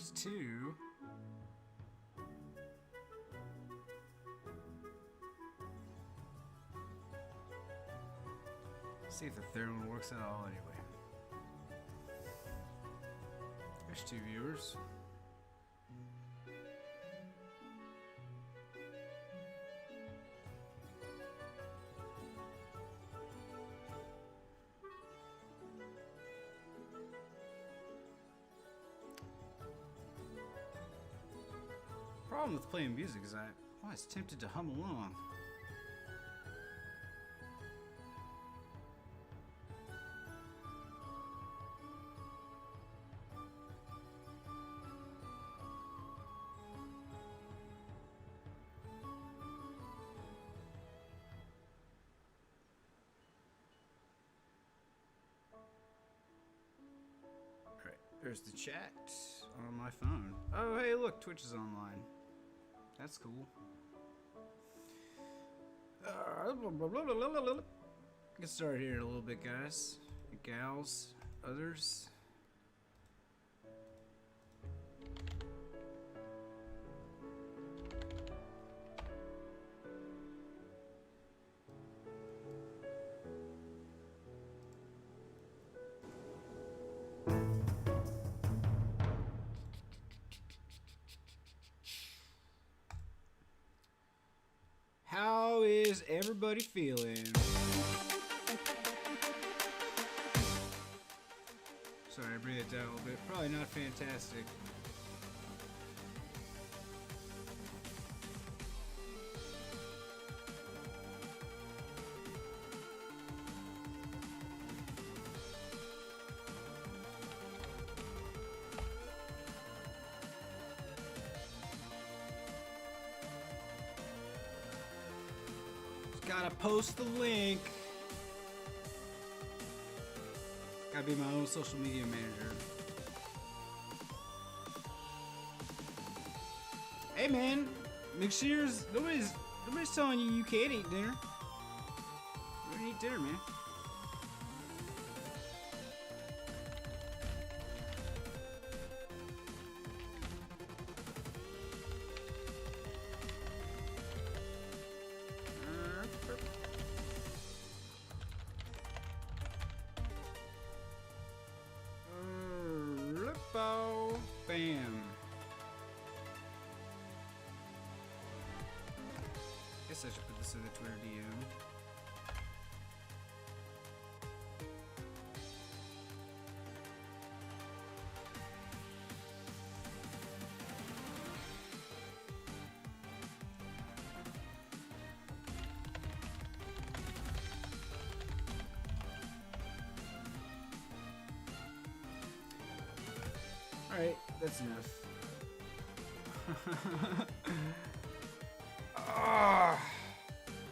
There's two. See if the third one works at all anyway. There's two viewers. Problem with playing music is I was tempted to hum along. Alright, there's the chat on my phone. Oh, hey, look, Twitch is online. That's cool. Get started here in a little bit, guys and gals, others. How is everybody feeling? Sorry, I breathed it down a little bit. Probably not fantastic. Gotta post the link. Gotta be my own social media manager. Hey man, McShears, nobody's telling you can't eat dinner. We're gonna eat dinner, man. Bam. Guess I should put this in the Twitter DM. Alright, that's enough.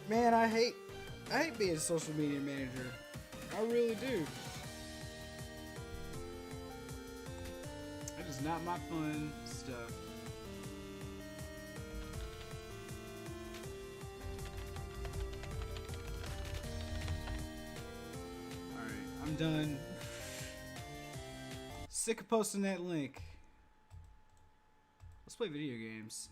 Man, I hate being a social media manager. I really do. That is not my fun stuff. Alright, I'm done. Sick of posting that link. Let's play video games.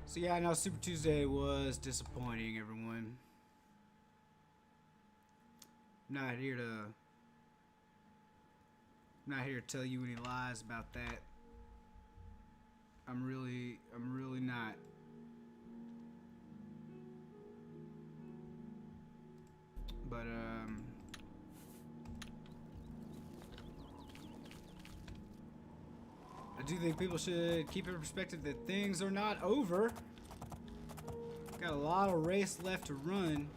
So yeah, now Super Tuesday was disappointing, everyone. I'm not here to tell you any lies about that. I'm really not. But I do think people should keep in perspective that things are not over. Got a lot of race left to run.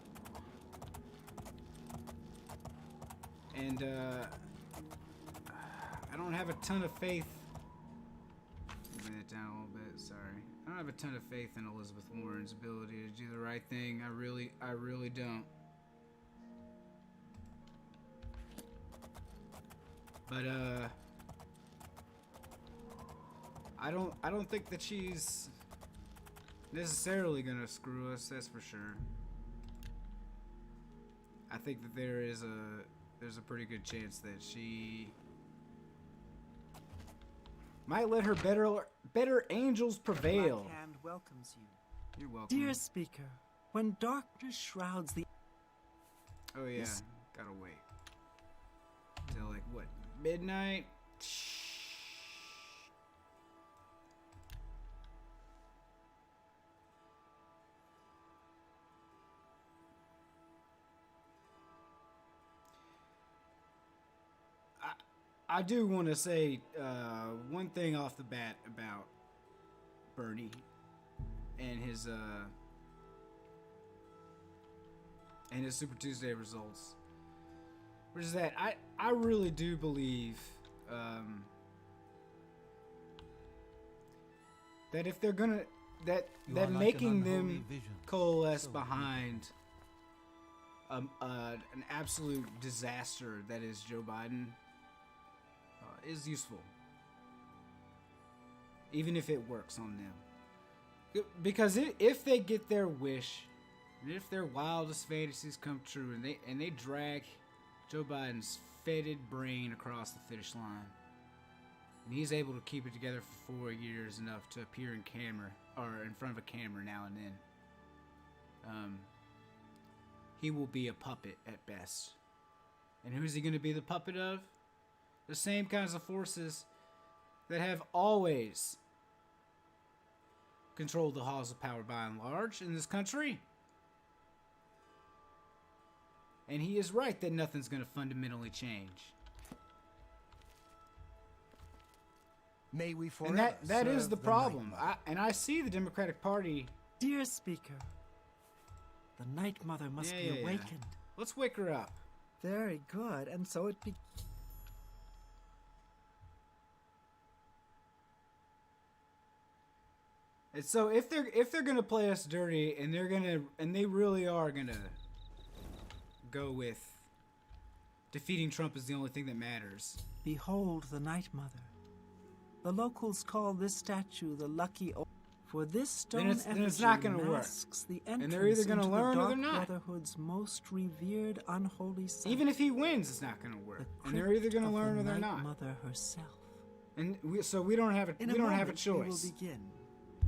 And I don't have a ton of faith. Bring it down a little bit, sorry. I don't have a ton of faith in Elizabeth Warren's ability to do the right thing. I really don't. But I don't think that she's necessarily gonna screw us, that's for sure. I think that there's a pretty good chance that she might let her better angels prevail. Black Hand welcomes you. You're welcome. Dear speaker, when darkness shrouds the... Oh yeah, gotta wait till like what, midnight? I do want to say one thing off the bat about Bernie and his Super Tuesday results, which is that I really do believe that if they're gonna that making them coalesce behind an absolute disaster that is Joe Biden is useful, even if it works on them. Because if they get their wish, and if their wildest fantasies come true, and they drag Joe Biden's fetid brain across the finish line, and he's able to keep it together for 4 years enough to appear in camera or in front of a camera now and then, he will be a puppet at best. And who's he going to be the puppet of? The same kinds of forces that have always controlled the halls of power by and large in this country. And he is right that nothing's going to fundamentally change. May we forever and that is the problem. I see the Democratic Party. Dear speaker, the Night Mother must be awakened. Let's wake her up. Very good, and so it be... And so if they're gonna play us dirty, and they really are gonna go with defeating Trump is the only thing that matters. Behold the Night Mother. The locals call this statue the Lucky O. For this stone then it's not gonna work. The And they're either gonna learn or they're not. Brotherhood's most revered unholy son. Even if he wins, it's not gonna work. And they're either gonna learn or they're not. Mother herself. And we don't have a choice. We will begin.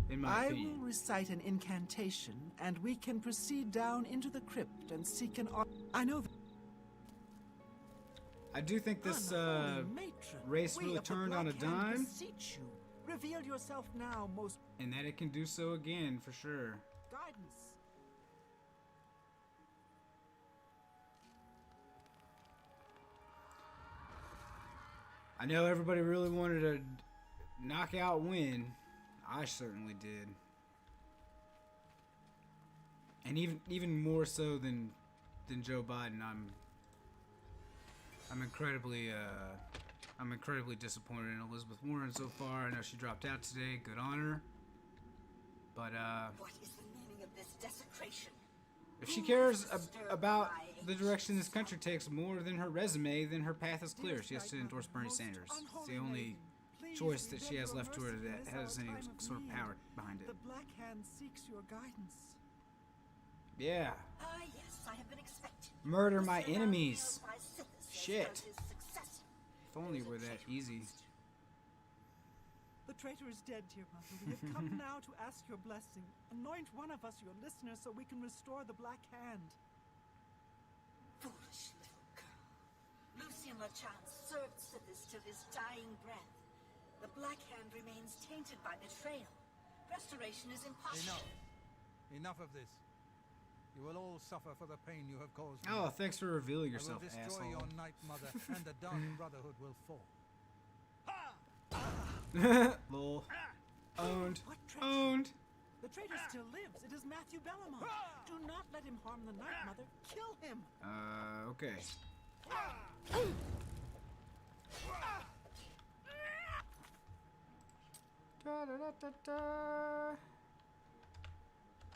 In my opinion. I will recite an incantation, and we can proceed down into the crypt and seek an... I know that... I do think this race really turned on a dime. Reveal yourself now, most... And that it can do so again, for sure. Guidance. I know everybody really wanted a knockout win. I certainly did. And even more so than Joe Biden, I'm incredibly disappointed in Elizabeth Warren so far. I know she dropped out today. Good on her. But what is the meaning of this desecration? If she cares about the direction this country takes more than her resume, then her path is clear. She has to endorse Bernie Sanders. It's the only choice that she has left to her that has any sort of power behind it. The Black Hand seeks your guidance. Yeah. Yes, I have been expecting. Murder my enemies. Shit. If only it were that easy. The traitor is dead, dear mother. We have come now to ask your blessing. Anoint one of us your listeners so we can restore the Black Hand. Foolish little girl. Lucien LeChance served Sithis till his dying breath. The Black Hand remains tainted by betrayal. Restoration is impossible. Enough of this. You will all suffer for the pain you have caused me. Oh, thanks for revealing yourself, I will destroy asshole. your Night Mother, and the Dark Brotherhood will fall. Lol. Owned. What traitor? Owned. The traitor still lives. It is Matthew Bellamont. Do not let him harm the Night Mother. Kill him. Okay. Da, da, da, da, da.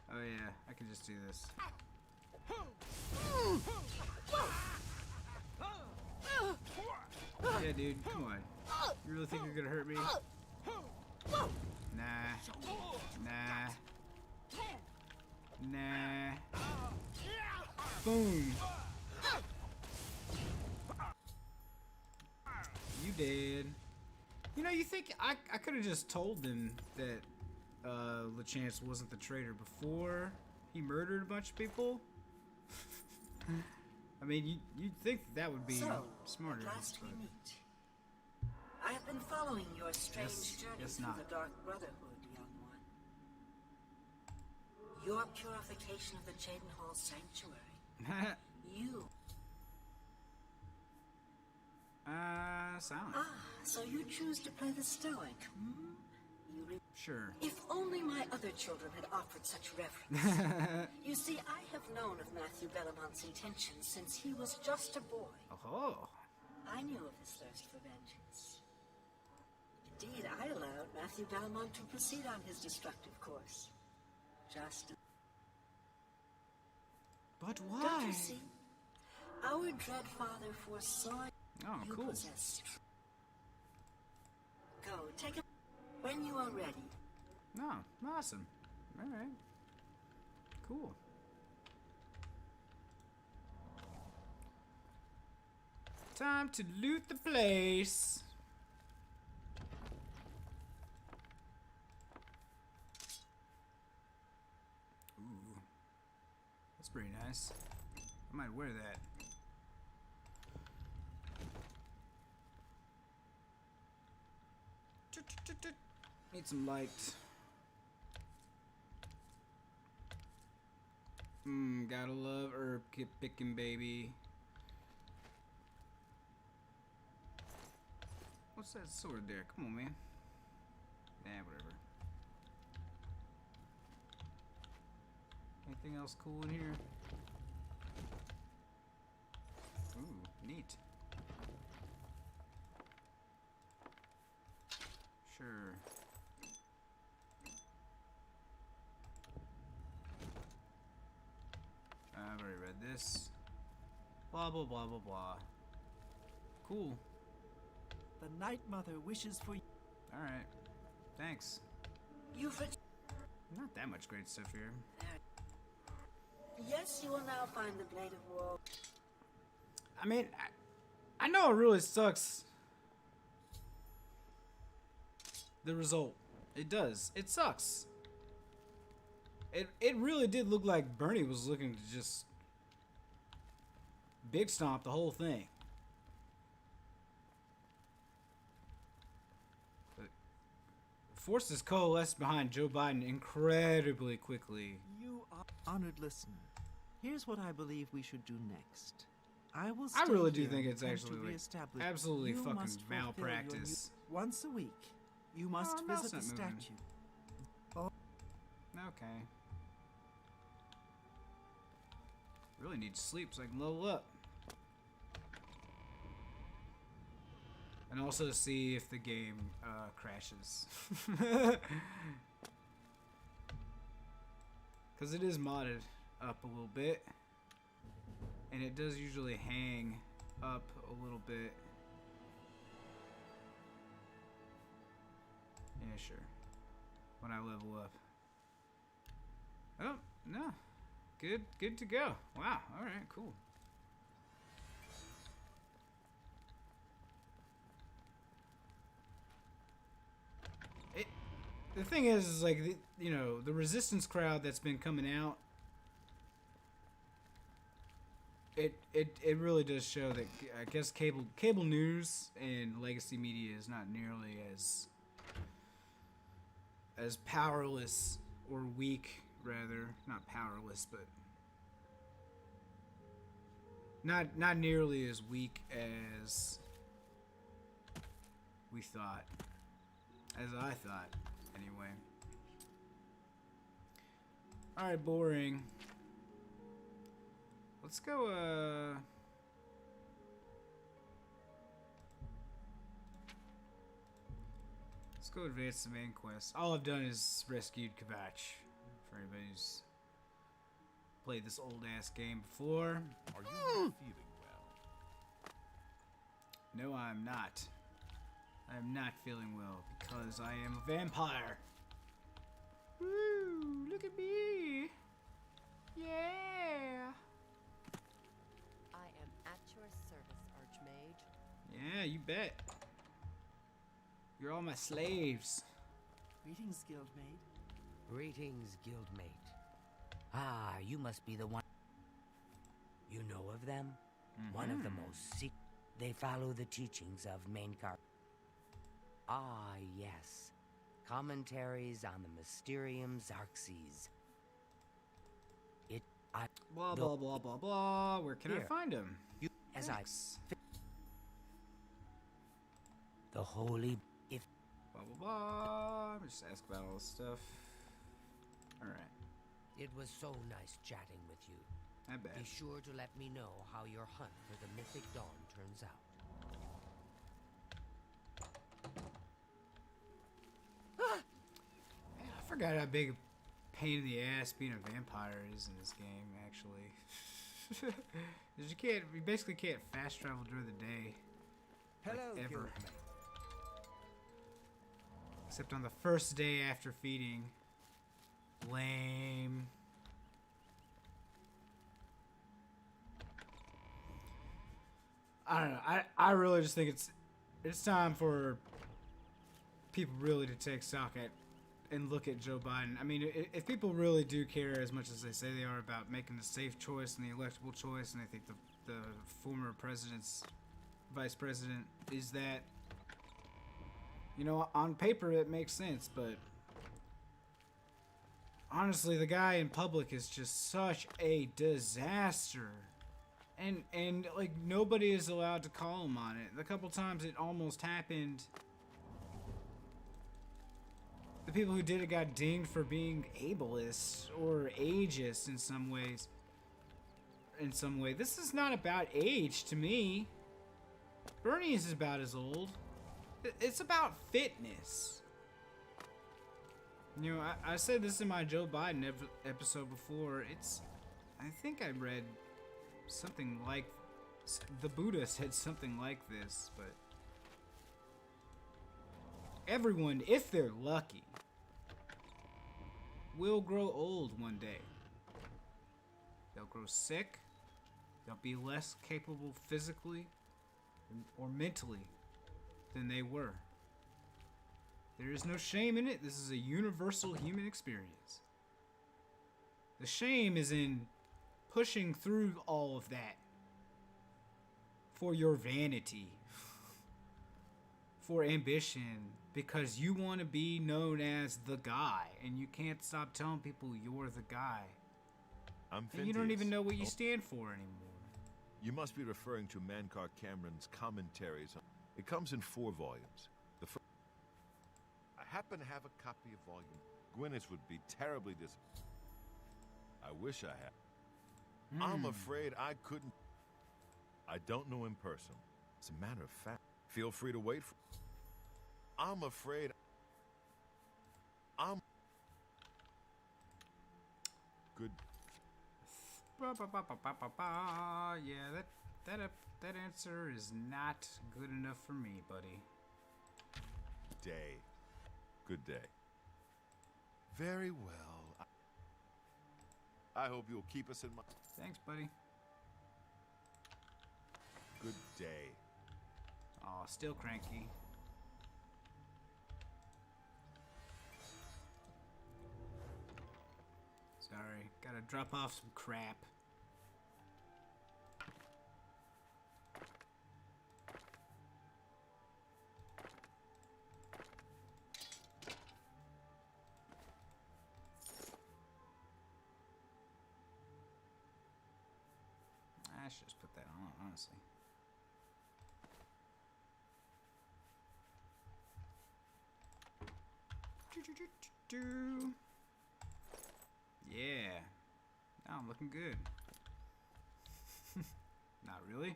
Oh yeah, I can just do this. Yeah, dude, come on. You really think you're gonna hurt me? Nah. Nah. spoon. You dead. You know, you think I could have just told them that LeChance wasn't the traitor before he murdered a bunch of people? I mean, you'd think that would be So, smarter. at last we but- meet. I have been following your strange journey yes, through not. the Dark Brotherhood, young one. Your purification of the Jadenhall Sanctuary. You. Silent. So you choose to play the stoic, hmm? Sure. If only my other children had offered such reverence. You see, I have known of Matthew Bellamont's intentions since he was just a boy. Oh. I knew of his thirst for vengeance. Indeed, I allowed Matthew Bellamont to proceed on his destructive course. Just But Don't why? you see? Our dread father foresaw Oh, you cool. possess. Go, take it when you are ready. No, awesome. All right. Cool. Time to loot the place. Ooh. That's pretty nice. I might wear that. Need some light. Gotta love herb picking, baby. What's that sword there? Come on, man. Whatever. Anything else cool in here? Ooh, neat. Sure. I've already read this. Blah, blah, blah, blah, blah. Cool. The Night Mother wishes for you. Alright. Thanks. You've Not that much great stuff here. Yes, you will now find the Blade of War. I mean, I know it really sucks. The result. It does. It sucks. It really did look like Bernie was looking to just big stomp the whole thing. But forces coalesced behind Joe Biden incredibly quickly. You are honored listener. Here's what I believe we should do next. I will. I stay really do here think and it's attempt actually, to like, reestablish- absolutely You fucking must fulfill your malpractice. once a week. You must mouse visit the not moving. statue. Okay. Really need to sleep so I can level up. And also see if the game crashes. Because it is modded up a little bit. And it does usually hang up a little bit. Yeah, sure. When I level up. Oh, no. Good to go. Wow, alright, cool. The thing is like, you know, the resistance crowd that's been coming out, it really does show that, I guess, cable news and legacy media is not nearly as powerless, or weak, rather. Not powerless, but not nearly as weak as we thought. As I thought, anyway. Alright, boring. Let's go, let's go advance the main quest. All I've done is rescued Kavach. For anybody who's played this old ass game before. Are you not feeling well? No, I'm not. I am not feeling well because I am a vampire. Woo! Look at me! Yeah! Yeah, you bet. You're all my slaves. Greetings, guildmate. Greetings, guildmate. Ah, you must be the one. You know of them? One of the most secret. They follow the teachings of Mainkar. Ah, yes. Commentaries on the Mysterium Xarxes. Blah, blah, blah, blah, blah. Where can I Here. find him? You, as I. Thanks. The holy. If. Blah, blah, blah. I'm just ask about all this stuff. Alright. It was so nice chatting with you. I bet. Be sure to let me know how your hunt for the Mythic Dawn turns out. Man, I forgot how big a pain in the ass being a vampire is in this game, actually. 'Cause you basically can't fast travel during the day. Hello, Like, ever. guildmate. Except on the first day after feeding. Lame. I don't know. I really just think it's time for people really to take stock at and look at Joe Biden. I mean, if people really do care as much as they say they are about making the safe choice and the electable choice, and I think the former president's vice president is that, you know, on paper it makes sense, but honestly, the guy in public is just such a disaster. And like, nobody is allowed to call him on it. The couple times it almost happened, the people who did it got dinged for being ableist or ageist in some ways. In some way. This is not about age to me. Bernie is about as old. It's about fitness. You know, I said this in my Joe Biden episode before. I think I read something like, the Buddha said something like this, but everyone, if they're lucky, will grow old one day. They'll grow sick. They'll be less capable physically or mentally than they were. There is no shame in it. This is a universal human experience. The shame is in pushing through all of that for your vanity, for ambition, because you want to be known as the guy, and you can't stop telling people you're the guy. And you don't even know what you stand for anymore. You must be referring to Mankar Cameron's commentaries. It comes in 4 volumes. I happen to have a copy of volume. Gwyneth would be terribly disappointed. I wish I had. I'm afraid I couldn't. I don't know him personally. As a matter of fact, feel free to wait for. I'm afraid. Good. Yeah, that answer is not good enough for me, buddy. Day. Good day. Very well. I hope you'll keep us in mind. Thanks, buddy. Good day. Aw, still cranky. Sorry, gotta drop off some crap. I should just put that on, honestly. Yeah. Now I'm looking good. Not really.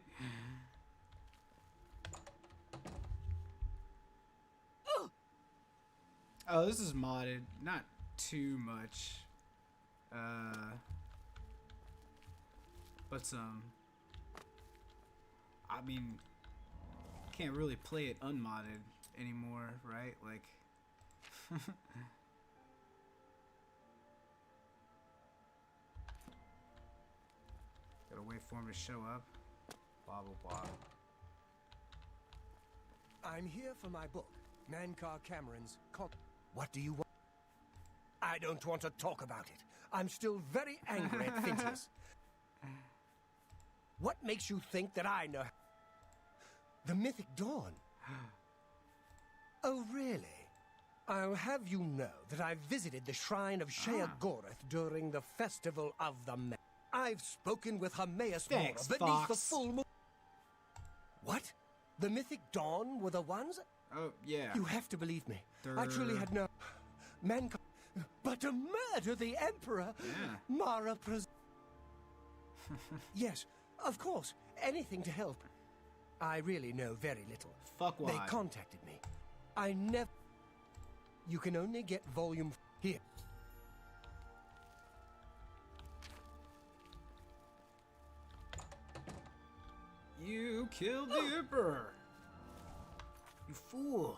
Oh, this is modded. Not too much. But some. I mean, can't really play it unmodded anymore, right? Like, gotta wait for him to show up. Blah blah blah. I'm here for my book, Mankar Cameron's What do you want? I don't want to talk about it. I'm still very angry at Phineas. What makes you think that I know? The Mythic Dawn. Oh, really? I'll have you know that I visited the shrine of Shea Gorath during the Festival of the Men. I've spoken with Hermaeus Mora Thanks, beneath the Fox. full moon. What? The Mythic Dawn were the ones? Oh, yeah. You have to believe me. I truly had no mankind, but to murder the Emperor. Yeah. Mara Yes, of course. Anything to help. I really know very little. Fuck why. They contacted me. I never. You can only get volume here. You killed the Emperor. You fool.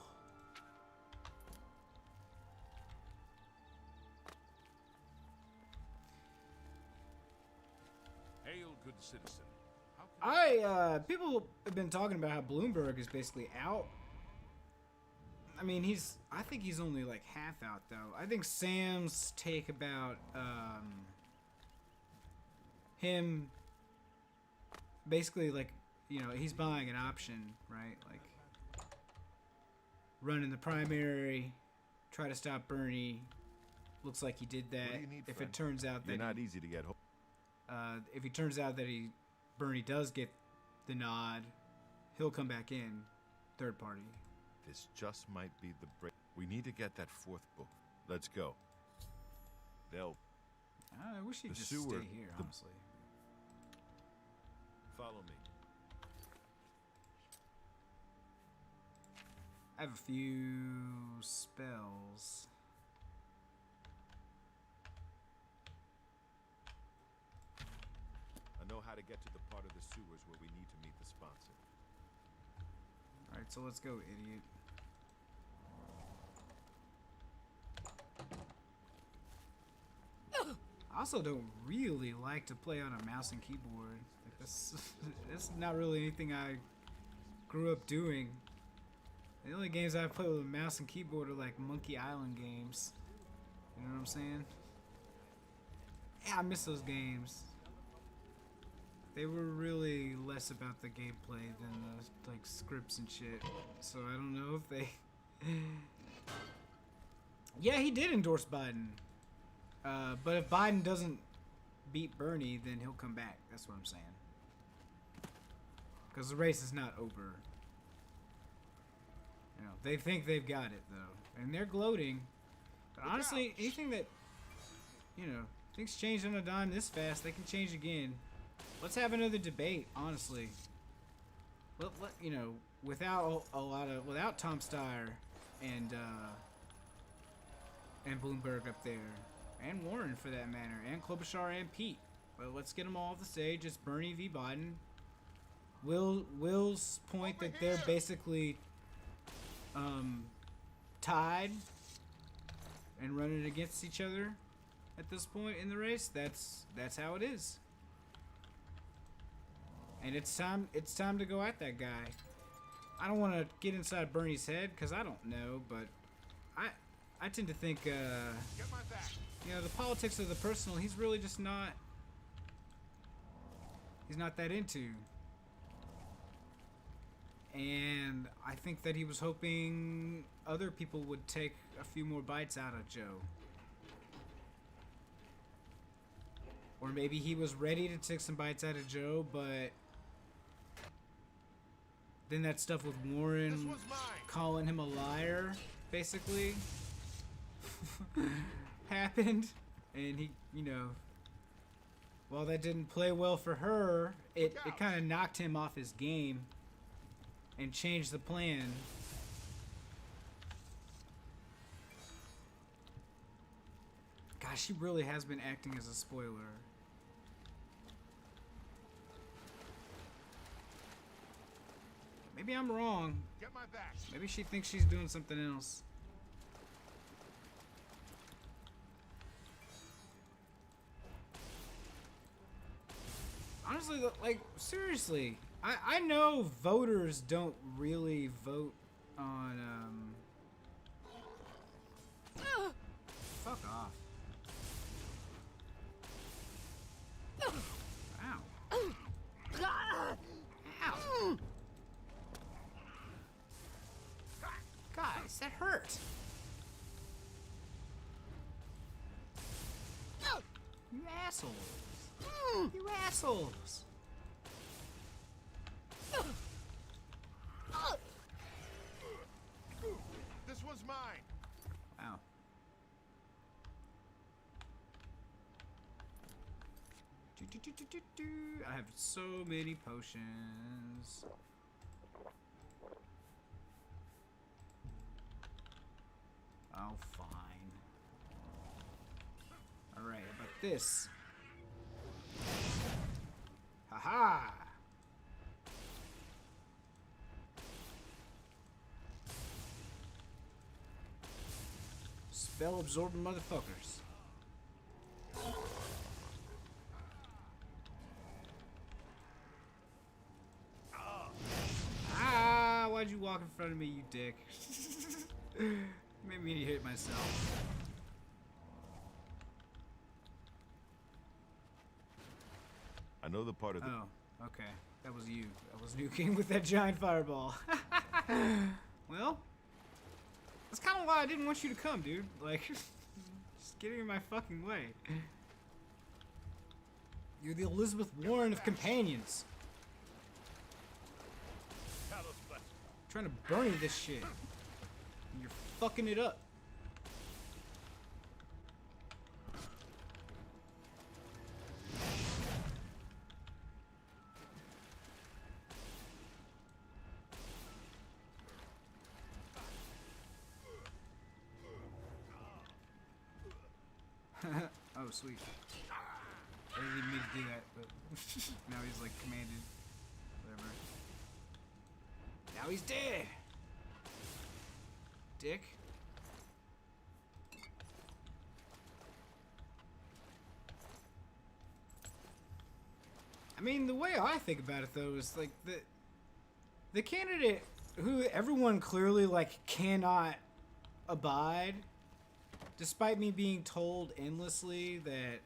Hail, good citizen. How can People have been talking about how Bloomberg is basically out. I mean, I think he's only like half out though. I think Sam's take about him basically like, you know, he's buying an option, right? Like running the primary, try to stop Bernie. Looks like he did that. What do you need, if friend? it turns out You're that not easy to get hold. if it turns out that Bernie does get the nod, he'll come back in third party. This just might be the break. We need to get that fourth book. Let's go. They'll I wish he'd The just sewer- stay here, the- honestly. follow me. I have a few spells. I know how to get to the part of the sewers where we need to meet the sponsor. Alright, so let's go, idiot. I also don't really like to play on a mouse and keyboard. Like that's not really anything I grew up doing. The only games I play with a mouse and keyboard are like Monkey Island games. You know what I'm saying? Yeah, I miss those games. They were really less about the gameplay than the like scripts and shit. So I don't know if they. Yeah, he did endorse Biden. But if Biden doesn't beat Bernie, then he'll come back. That's what I'm saying. Because the race is not over. You know, they think they've got it though, and they're gloating. But honestly, anything that, you know, things change on a dime this fast, they can change again. Let's have another debate, honestly. You know, without Tom Steyer and Bloomberg up there, and Warren for that matter, and Klobuchar and Pete. But let's get them all off the stage. It's Bernie v. Biden. Will's point that they're basically tied and running against each other at this point in the race. That's how it is. And it's time to go at that guy. I don't want to get inside Bernie's head because I don't know, but I tend to think Get my back. you know, the politics of the personal, he's really just not that into. And I think that he was hoping other people would take a few more bites out of Joe. Or maybe he was ready to take some bites out of Joe, but then that stuff with Warren This was mine. calling him a liar, basically, happened. And he, you know, while that didn't play well for her, it kind of knocked him off his game and changed the plan. Gosh, she really has been acting as a spoiler. Maybe I'm wrong. Get my back. Maybe she thinks she's doing something else. Honestly, like, seriously, I know voters don't really vote on fuck off. Ow. Ow. Guys, that hurt. You assholes. You assholes. This one's mine. Wow. I have so many potions. Oh, fine. Alright, how about this? Haha! Spell absorbing motherfuckers. Ah! Why'd you walk in front of me, you dick? Made me hit myself. I know the part of the... Oh, okay. That was you. That was nuking with that giant fireball. Well, that's kind of why I didn't want you to come, dude. Like, just getting in my fucking way. You're the Elizabeth Warren of companions. I'm trying to burn you this shit. And you're fucking it up. Oh, sweet. I didn't even mean to do that, but now he's like commanded. Whatever. Now he's dead! Dick. I mean, the way I think about it, though, is like the candidate who everyone clearly like cannot abide, despite me being told endlessly that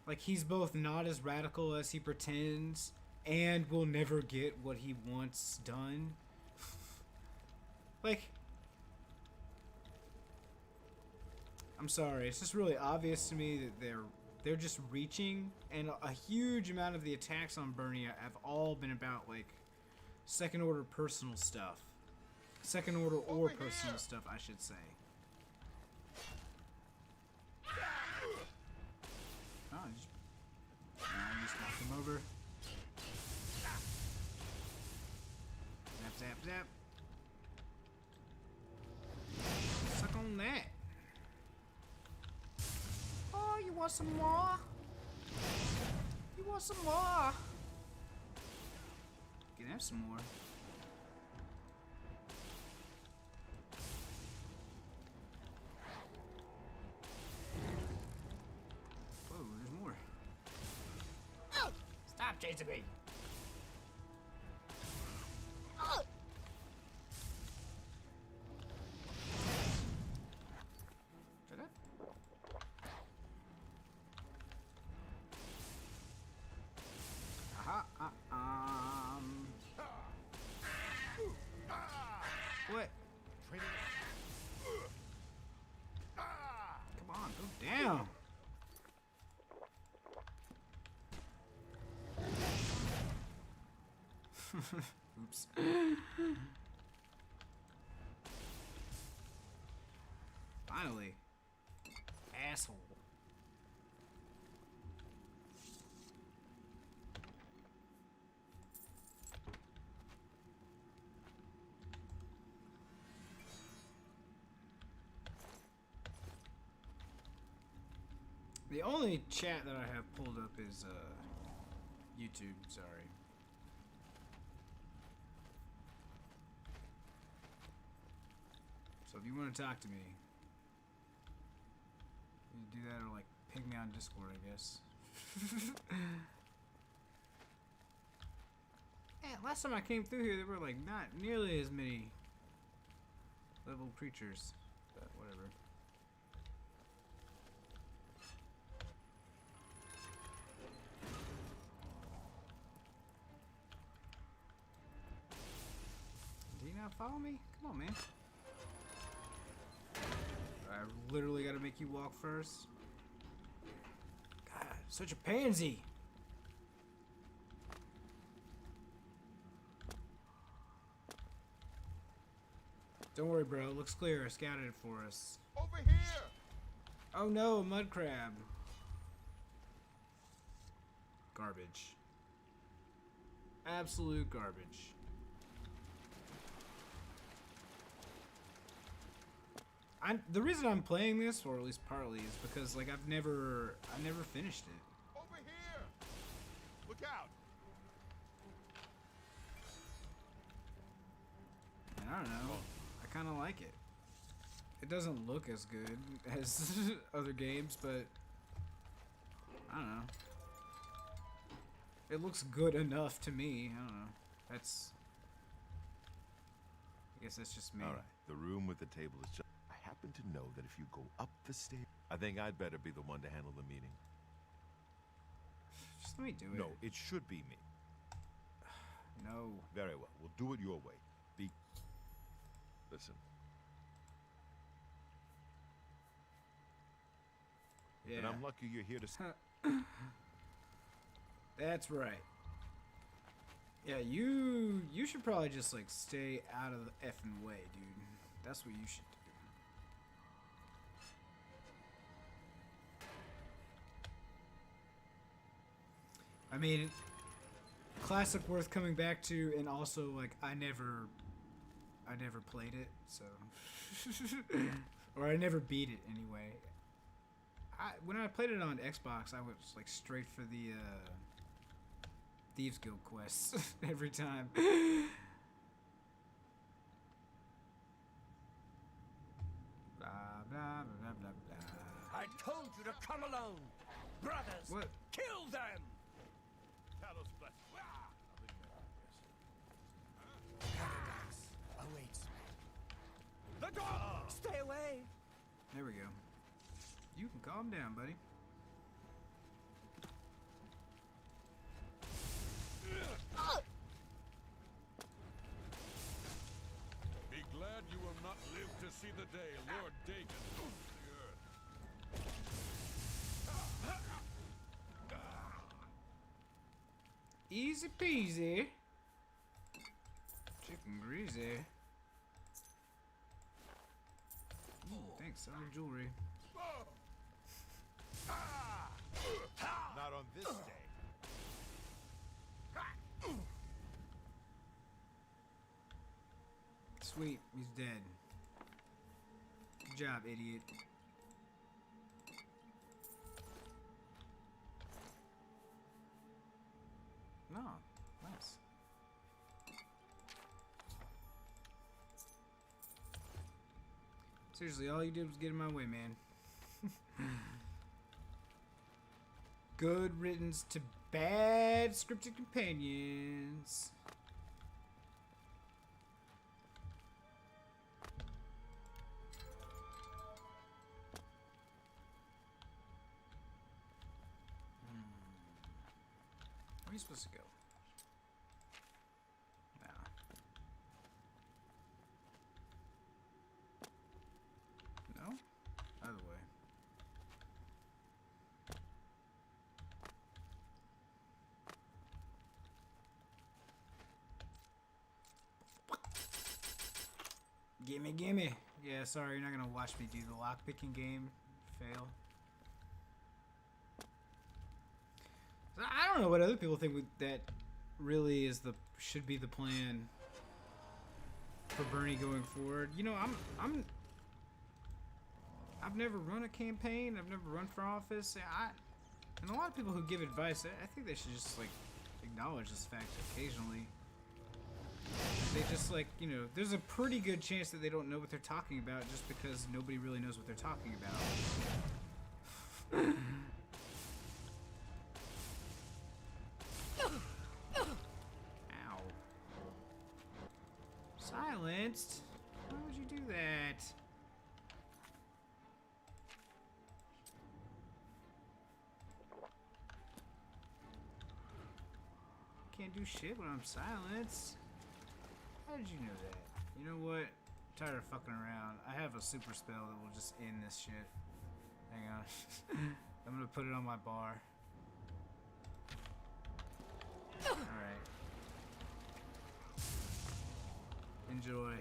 like he's both not as radical as he pretends and will never get what he wants done. Like, I'm sorry, it's just really obvious to me that they're just reaching, and a huge amount of the attacks on Bernie have all been about like second order personal stuff. Second order or personal stuff, I should say. Oh, I just knocked him over. Zap, zap, zap. Suck on that. Oh, you want some more? You want some more? You can have some more. Whoa, there's more. Stop chasing me. Did it? Aha, what? Come on, go down. Oops. Finally. Asshole. The only chat that I have pulled up is YouTube, sorry. So if you want to talk to me, you do that or like ping me on Discord, I guess. Yeah, last time I came through here, there were like not nearly as many level creatures, but whatever. Do you not follow me? Come on, man. I literally gotta make you walk first. God, such a pansy. Don't worry, bro. It looks clear. I scouted it for us. Over here! Oh no, mud crab. Garbage. Absolute garbage. The reason I'm playing this, or at least partly, is because like I never finished it. Over here! Look out! And I don't know. I kind of like it. It doesn't look as good as other games, but I don't know. It looks good enough to me. I don't know. I guess that's just me. All right, the room with the table is just... I happen to know that if you go up the stairs... I think I'd better be the one to handle the meeting. Just let me do it. No, it should be me. No. Very well, we'll do it your way. Listen. Yeah. And I'm lucky you're here to... That's right. Yeah, you should probably just like stay out of the effing way, dude. That's what you should do. I mean, classic worth coming back to, and also like I never played it, so or I never beat it anyway. When I played it on Xbox, I was like straight for the Thieves Guild quests every time. Blah blah blah blah blah. I told you to come alone. Brothers, What? kill them! Talos bless. Paradox awaits me. The dog! Stay away! There we go. You can calm down, buddy. Be glad you will not live to see the day Lord Dagon moves the earth. Easy peasy. Chicken greasy. Ooh, thanks, selling jewelry. Not on this day. Sweet, he's dead. Good job, idiot. No, nice. Seriously, all you did was get in my way, man. Good riddance to bad scripted companions. Where are you supposed to go? Nah. No? Other way. Gimme, gimme. Yeah, sorry, you're not gonna watch me do the lockpicking game. Fail. I don't know what other people think that really is should be the plan for Bernie going forward. You know, I've never run a campaign. I've never run for office. And a lot of people who give advice, I think they should just like acknowledge this fact occasionally. They just like, you know, there's a pretty good chance that they don't know what they're talking about just because nobody really knows what they're talking about. Ow. Silenced? Why would you do that? can't do shit when I'm silenced. How did you know that? You know what? I'm tired of fucking around. I have a super spell that will just end this shit. Hang on. I'm gonna put it on my bar. Alright. Enjoy.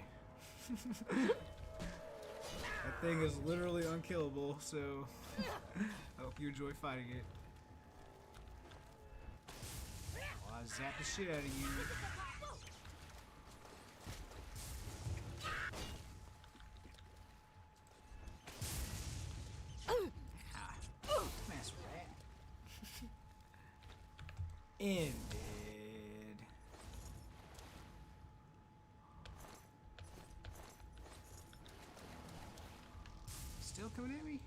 That thing is literally unkillable, so I hope you enjoy fighting it. Oh, I zap the shit out of you. Mass rat. Ended. Still coming at me?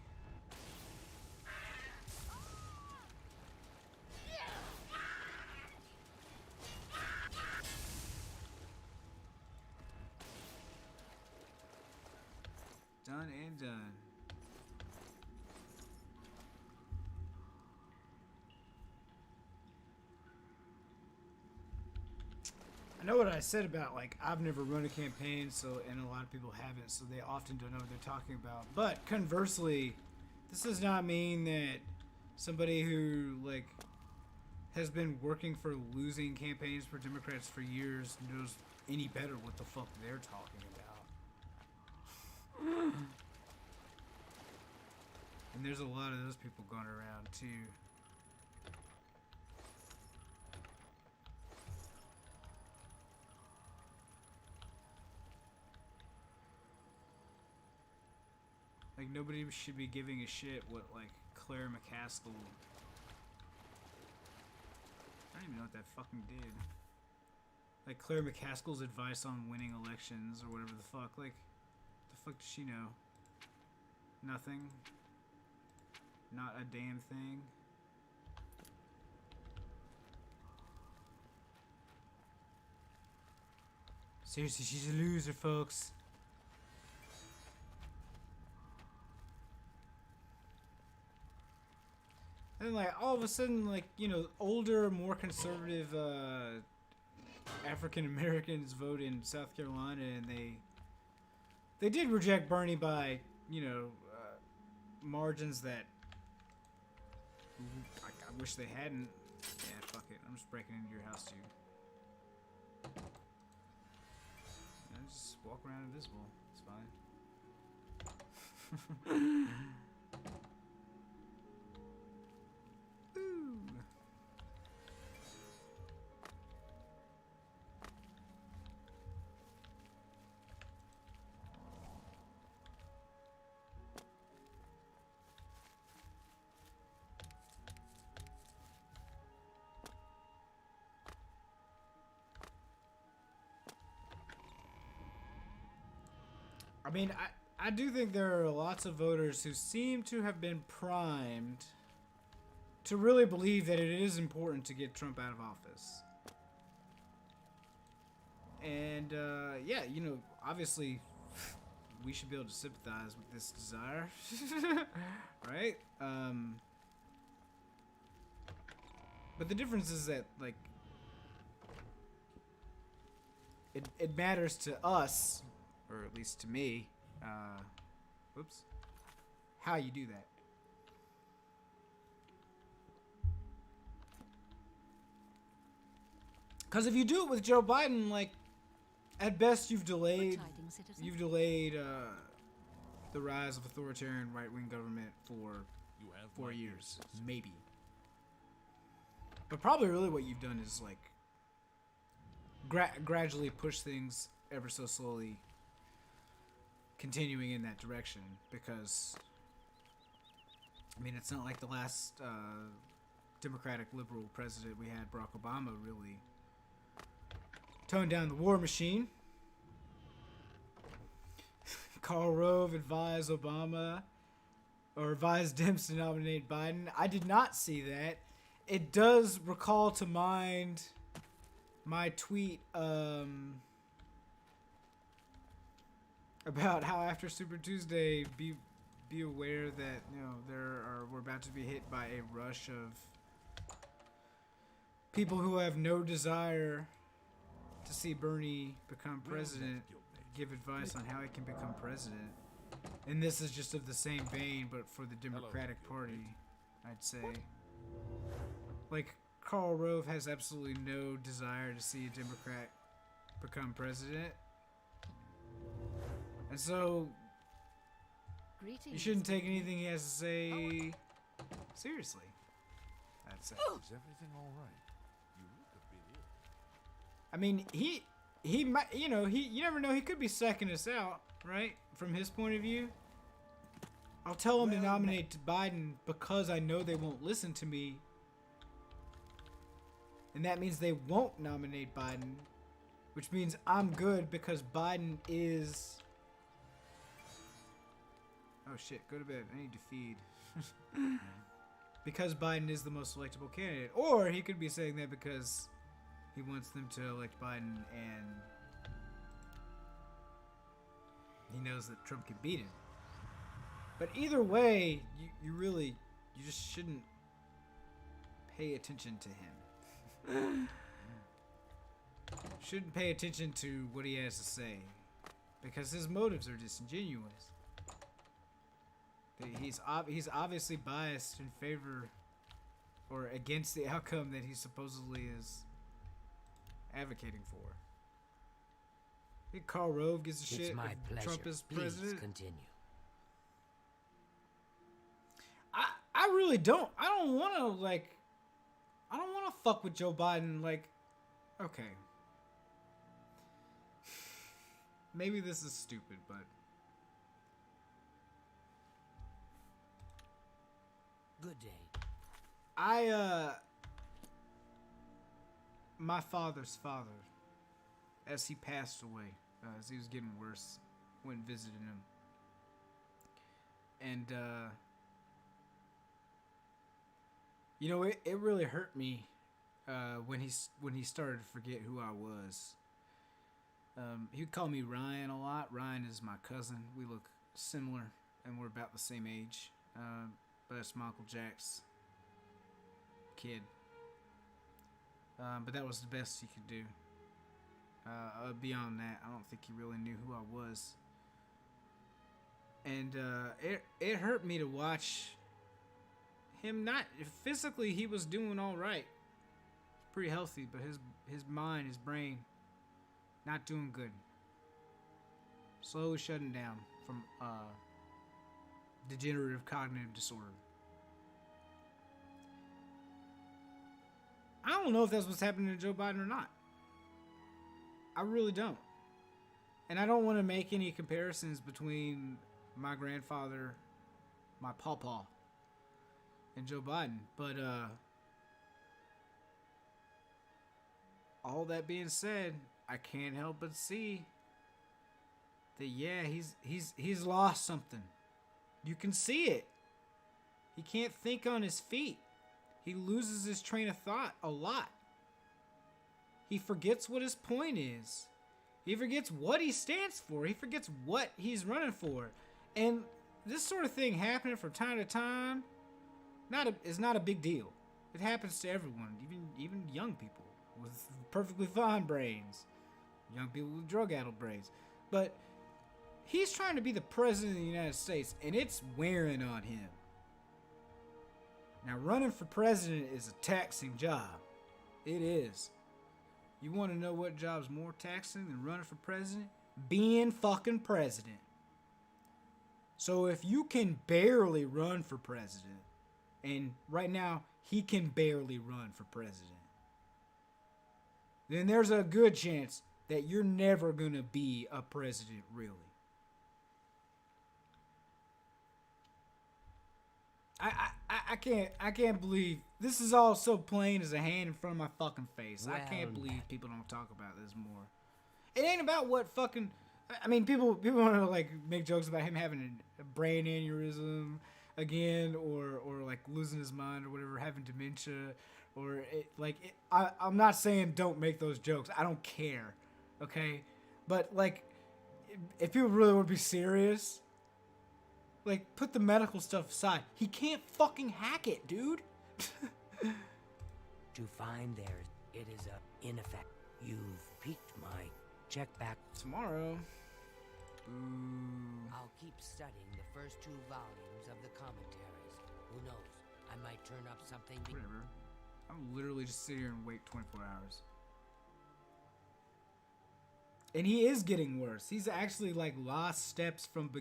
Done and done. I know what I said about, like, I've never run a campaign, so, and a lot of people haven't, so they often don't know what they're talking about. But conversely, this does not mean that somebody who, like, has been working for losing campaigns for Democrats for years knows any better what the fuck they're talking about. And there's a lot of those people going around, too. Like, nobody should be giving a shit what, like, Claire McCaskill... I don't even know what that fucking did. Like, Claire McCaskill's advice on winning elections, or whatever the fuck. Like, the fuck does she know? Nothing. Not a damn thing. Seriously, she's a loser, folks. And like all of a sudden, like, you know, older, more conservative African Americans vote in South Carolina, and they did reject Bernie by, you know, margins that I wish they hadn't. Yeah, fuck it. I'm just breaking into your house too. I just walk around invisible. It's fine. I mean, I do think there are lots of voters who seem to have been primed to really believe that it is important to get Trump out of office. And, yeah, you know, obviously, we should be able to sympathize with this desire, right? But the difference is that, like, it matters to us, or at least to me, whoops, how you do that. Because if you do it with Joe Biden, like, at best you've delayed the rise of authoritarian right-wing government for 4 years, maybe. But probably really what you've done is, like, gradually push things ever so slowly, continuing in that direction, because, I mean, it's not like the last Democratic liberal president we had, Barack Obama, really toned down the war machine. Karl Rove advised Obama, or advised Dems to nominate Biden. I did not see that. It does recall to mind my tweet about how after Super Tuesday, be aware that, you know, we're about to be hit by a rush of people who have no desire to see Bernie become president give advice on how he can become president. And this is just of the same vein, but for the Democratic Party, I'd say. Like, Karl Rove has absolutely no desire to see a Democrat become president. And so, you shouldn't take anything he has to say seriously, I'd say. Is everything all right? You look a bit ill. I mean, he might, you know, you never know, he could be sucking us out, right? From his point of view. I'll tell him to nominate Biden because I know they won't listen to me. And that means they won't nominate Biden, which means I'm good because Biden is... Oh shit, go to bed. I need to feed. Because Biden is the most electable candidate. Or he could be saying that because he wants them to elect Biden and he knows that Trump can beat him. But either way, you just shouldn't pay attention to him. Shouldn't pay attention to what he has to say. Because his motives are disingenuous. He's obviously biased in favor or against the outcome that he supposedly is advocating for. I think Karl Rove gives a shit It's my if pleasure. Trump is Please president. continue. I really don't. I don't want to fuck with Joe Biden. Like, okay. Maybe this is stupid, but Good day. My father's father, as he passed away, as he was getting worse, went and visited him. And, you know, it really hurt me when he started to forget who I was. He would call me Ryan a lot. Ryan is my cousin. We look similar, and we're about the same age. But that's my Uncle Jack's kid. But that was the best he could do. Beyond that, I don't think he really knew who I was. And it hurt me to watch him not... Physically, he was doing all right. Pretty healthy, but his mind, his brain, not doing good. Slowly shutting down from degenerative cognitive disorder. I don't know if that's what's happening to Joe Biden or not. I really don't. And I don't want to make any comparisons between my grandfather, my pawpaw, and Joe Biden. But all that being said, I can't help but see that yeah, he's lost something. You can see it. He can't think on his feet. He loses his train of thought a lot. He forgets what his point is. He forgets what he stands for. He forgets what he's running for. And this sort of thing happening from time to time is not a big deal. It happens to everyone, even young people with perfectly fine brains. Young people with drug-addled brains. But he's trying to be the president of the United States, and it's wearing on him. Now, running for president is a taxing job. It is. You want to know what job's more taxing than running for president? Being fucking president. So if you can barely run for president, and right now he can barely run for president, then there's a good chance that you're never gonna be a president, really. I can't believe this is all so plain as a hand in front of my fucking face. I can't believe people don't talk about this more. It ain't about what fucking... I mean, people want to like make jokes about him having a brain aneurysm again, or like losing his mind or whatever, having dementia, or I'm not saying don't make those jokes. I don't care, okay? But like, if people really want to be serious, like, put the medical stuff aside. He can't fucking hack it, dude. To find theirs, it is in effect. You've piqued my check back. Tomorrow. I'll keep studying the first 2 volumes of the commentaries. Who knows? I might turn up something. Whatever. I'll literally just sit here and wait 24 hours. And he is getting worse. He's actually like lost steps from the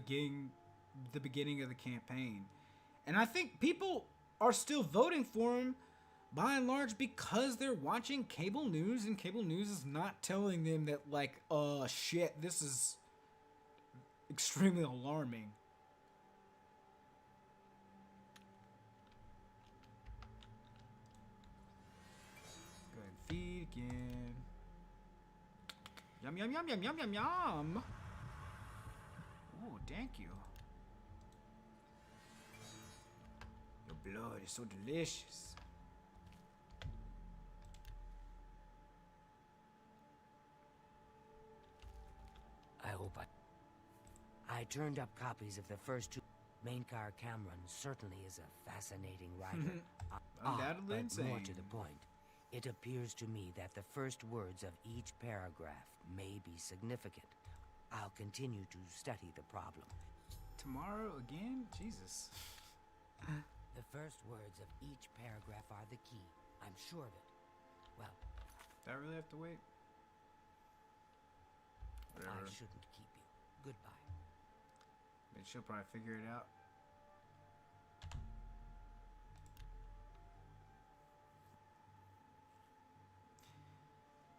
beginning of the campaign. And I think people are still voting for him by and large because they're watching cable news, and cable news is not telling them that, like, shit, this is extremely alarming. Go ahead and feed again. Yum, yum, yum, yum, yum, yum, yum. Oh, thank you. Your blood is so delicious. I hope I turned up copies of the first 2. Mainkar Cameron certainly is a fascinating writer. Undoubtedly but insane. more to the point, it appears to me that the first words of each paragraph may be significant. I'll continue to study the problem. Tomorrow again? Jesus. The first words of each paragraph are the key. I'm sure of it. Well, Do I really have to wait? Whatever. I shouldn't keep you. Goodbye. But she'll probably figure it out.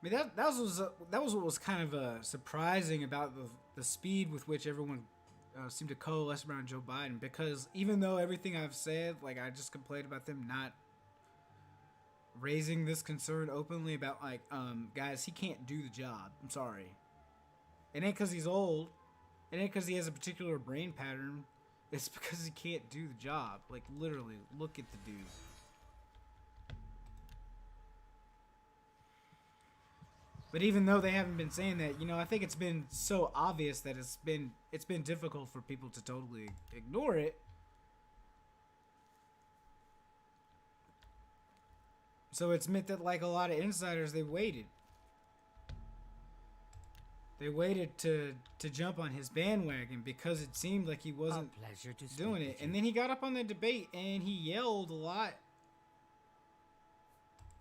I mean, that was what was kind of surprising about the speed with which everyone seemed to coalesce around Joe Biden, because even though everything I've said, like, I just complained about them not raising this concern openly about, like, guys, he can't do the job. I'm sorry. It ain't because he's old. It ain't because he has a particular brain pattern. It's because he can't do the job. Like, literally, look at the dude. But even though they haven't been saying that, you know, I think it's been so obvious that it's been difficult for people to totally ignore it. So it's meant that, like, a lot of insiders, they waited. They waited to jump on his bandwagon because it seemed like he wasn't A pleasure to doing speak it. with And you. then he got up on the debate and he yelled a lot.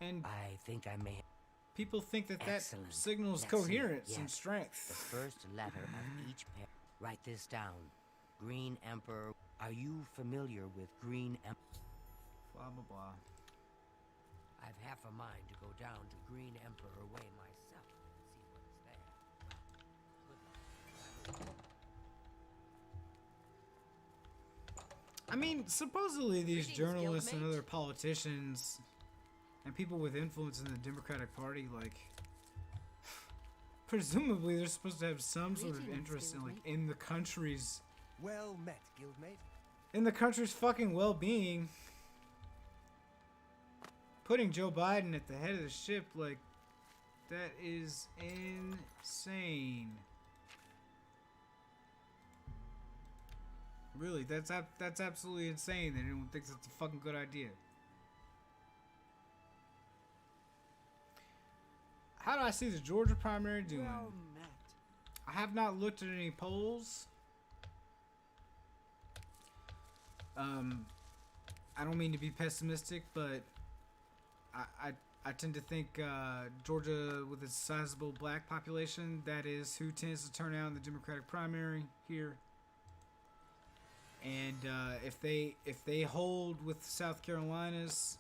And I think I may. people think that Excellent. signals Let's see. coherence and Yes. The strength. first letter of each pair. Write this down. Green Emperor. Are you familiar with Green Emperor? Blah, blah, blah. I've half a mind to go down to Green Emperor Way myself and see what's there. Good luck. I mean, supposedly these Greetings, journalists and guildmate. other politicians and people with influence in the Democratic Party, like, presumably they're supposed to have some sort of Greetings, interest in, like, guildmate. in the country's Well met, guildmate. fucking well-being. Putting Joe Biden at the head of the ship, like, that is insane. Really, that's absolutely insane that anyone thinks it's a fucking good idea. How do I see the Georgia primary doing? Well met. I have not looked at any polls. I don't mean to be pessimistic, but I tend to think Georgia, with its sizable black population, that is who tends to turn out in the Democratic primary here. And if they hold with South Carolina's,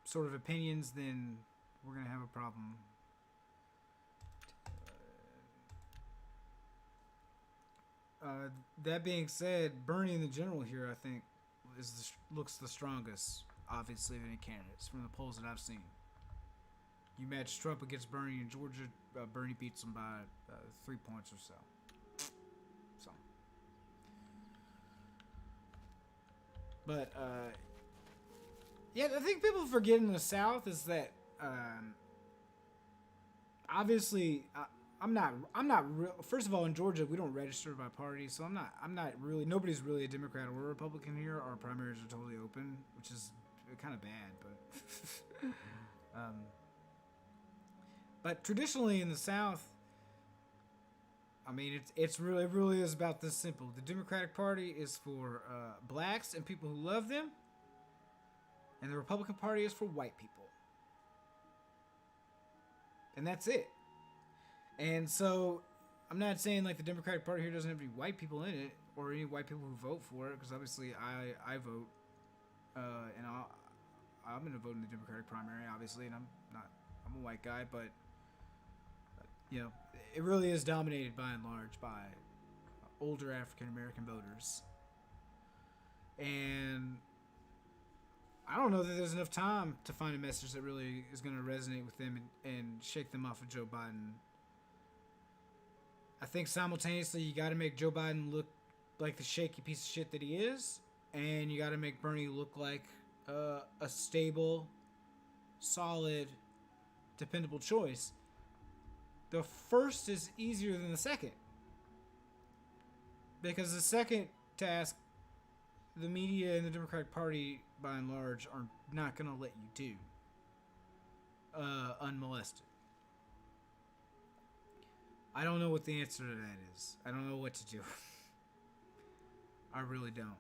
sort of opinions, then we're gonna have a problem. That being said, Bernie in the general here, I think, looks the strongest, obviously, of any candidates from the polls that I've seen. You match Trump against Bernie in Georgia, Bernie beats him by 3 points or so. But yeah, the thing people forget in the South is that obviously I'm not real. First of all, in Georgia, we don't register by party, so I'm not really. Nobody's really a Democrat or a Republican here. Our primaries are totally open, which is kind of bad, but but traditionally in the South, I mean, it really is about this simple. The Democratic Party is for blacks and people who love them, and the Republican Party is for white people, and that's it. And so, I'm not saying like the Democratic Party here doesn't have any white people in it, or any white people who vote for it, because obviously I vote, and I'm going to vote in the Democratic primary, obviously, and I'm a white guy, but you know, it really is dominated by and large by older African American voters, and I don't know that there's enough time to find a message that really is going to resonate with them and shake them off of Joe Biden. I think simultaneously you got to make Joe Biden look like the shaky piece of shit that he is, and you got to make Bernie look like a stable, solid, dependable choice. The first is easier than the second, because the second task, the media and the Democratic Party, by and large, are not going to let you do unmolested. I don't know what the answer to that is. I don't know what to do. I really don't.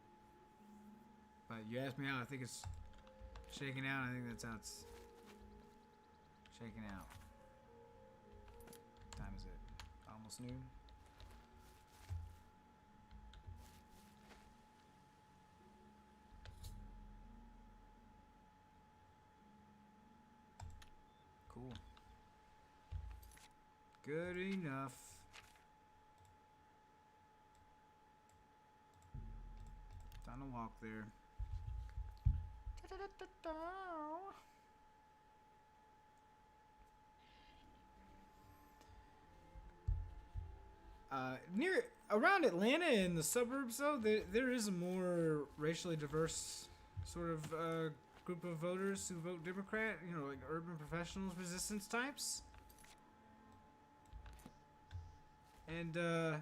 But you asked me how I think it's shaking out. I think that's how it's shaking out. What time is it? Almost noon? Cool. Good enough. Time to walk there. Near around Atlanta in the suburbs, though, there is a more racially diverse sort of group of voters who vote Democrat. You know, like urban professionals, resistance types. And I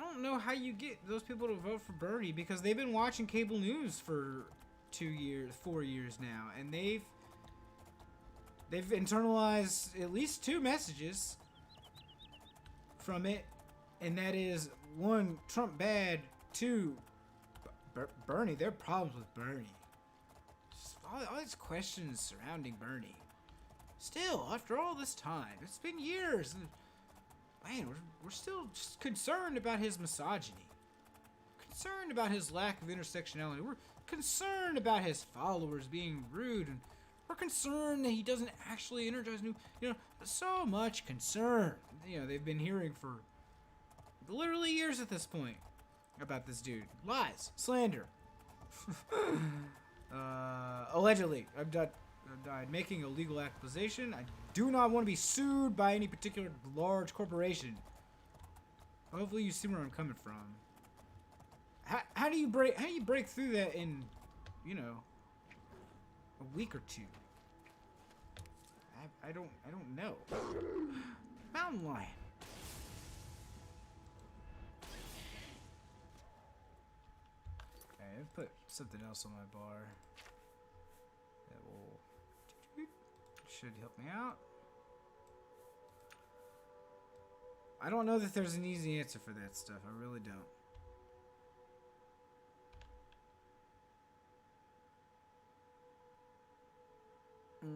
don't know how you get those people to vote for Bernie, because they've been watching cable news for 4 years now, and they've internalized at least two messages from it, and that is, one, Trump bad, two, Bernie. There are problems with Bernie. Just all these questions surrounding Bernie. Still, after all this time, it's been years, and man, we're still just concerned about his misogyny, concerned about his lack of intersectionality. We're concerned about his followers being rude, and we're concerned that he doesn't actually energize new. You know, so much concern. You know, they've been hearing for literally years at this point about this dude. Lies, slander, allegedly. I've died making a legal accusation. I do not want to be sued by any particular large corporation. Hopefully you see where I'm coming from. How do you break through that in, you know, a week or two? I don't know. Mountain lion. Okay, I'll put something else on my bar that will should help me out. I don't know that there's an easy answer for that stuff. I really don't. Yeah.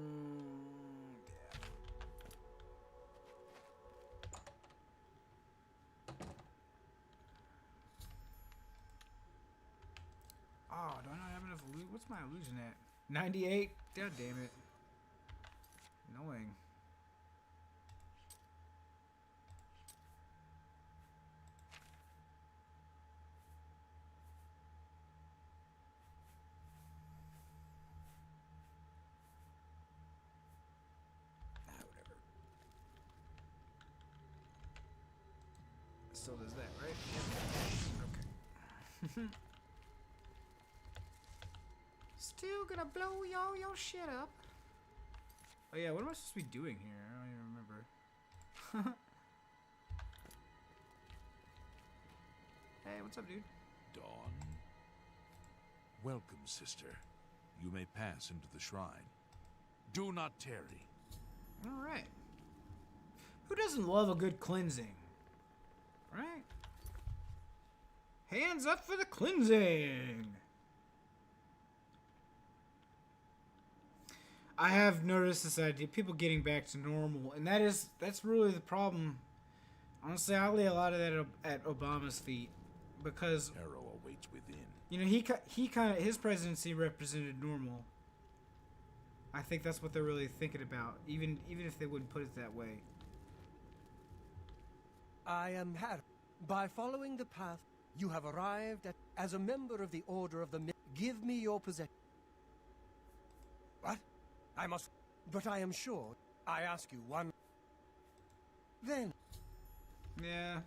Oh, do I not have enough loot? What's my illusion at? 98? God damn it. Annoying. Whatever. Still does that, right? Okay. Still gonna blow all your shit up. Oh yeah, what am I supposed to be doing here? I don't even remember. Hey, what's up, dude? Dawn. Welcome, sister. You may pass into the shrine. Do not tarry. All right. Who doesn't love a good cleansing? Right? Hands up for the cleansing! I have noticed this idea, people getting back to normal, and that's really the problem. Honestly, I lay a lot of that at Obama's feet, because Arrow awaits within. you know he kind of his presidency represented normal. I think that's what they're really thinking about, even if they wouldn't put it that way. I am happy. By following the path, you have arrived at... As a member of the Order of the... Give me your possession. What? I must... But I am sure. I ask you one... Then... Yeah.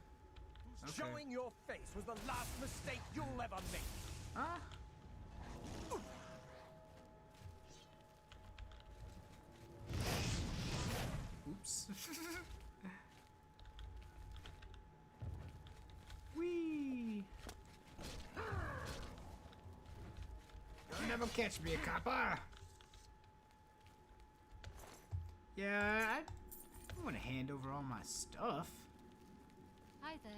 Okay. Showing your face was the last mistake you'll ever make. Huh? Oops. Whee! You'll never catch me, copper! Yeah, I don't want to hand over all my stuff. Hi there.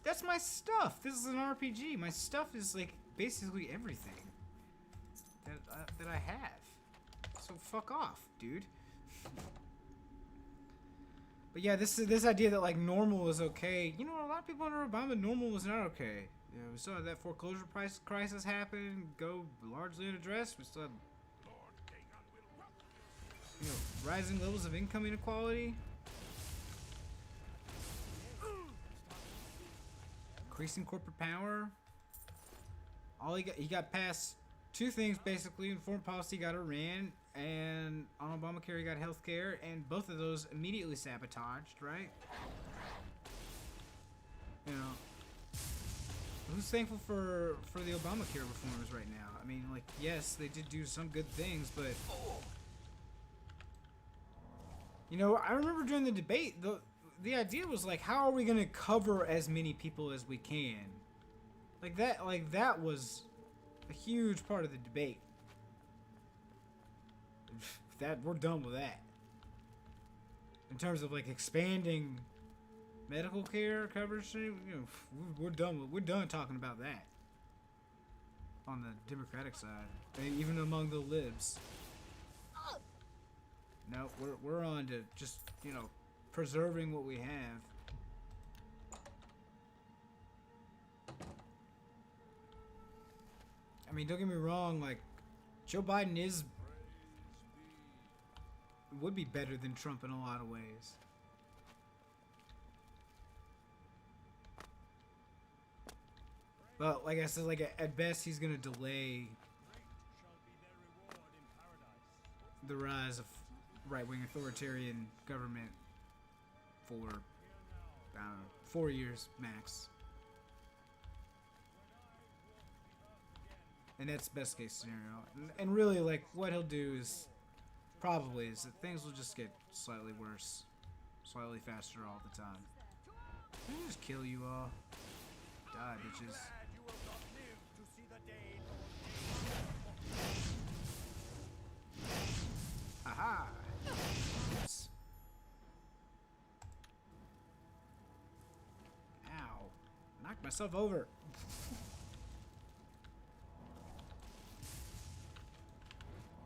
That's my stuff. This is an RPG. My stuff is like basically everything that I have. So fuck off, dude. But yeah, this idea that like normal is okay. You know, a lot of people under Obama, normal was not okay. You know, we saw that foreclosure crisis happen, go largely unaddressed. We still had, you know, rising levels of income inequality. Increasing corporate power. He got past two things basically. In foreign policy, he got Iran, and on Obamacare, he got health care, and both of those immediately sabotaged, right? You know, who's thankful for the Obamacare reformers right now? I mean, like, yes, they did do some good things, but you know, I remember during the debate, the idea was like, how are we gonna cover as many people as we can? Like that was a huge part of the debate. That we're done with that. In terms of like expanding medical care coverage, you know, we're done talking about that. On the Democratic side, and even among the libs. No, we're on to just, you know, preserving what we have. I mean, don't get me wrong, like, Joe Biden would be better than Trump in a lot of ways. But like I said, like at best he's gonna delay the rise of right-wing authoritarian government for, I don't know, 4 years max. And that's best case scenario. And really, like, what he'll do is that things will just get slightly worse, slightly faster all the time. I'll just kill you all. Die, bitches. Aha! Oops. Ow. Knocked myself over.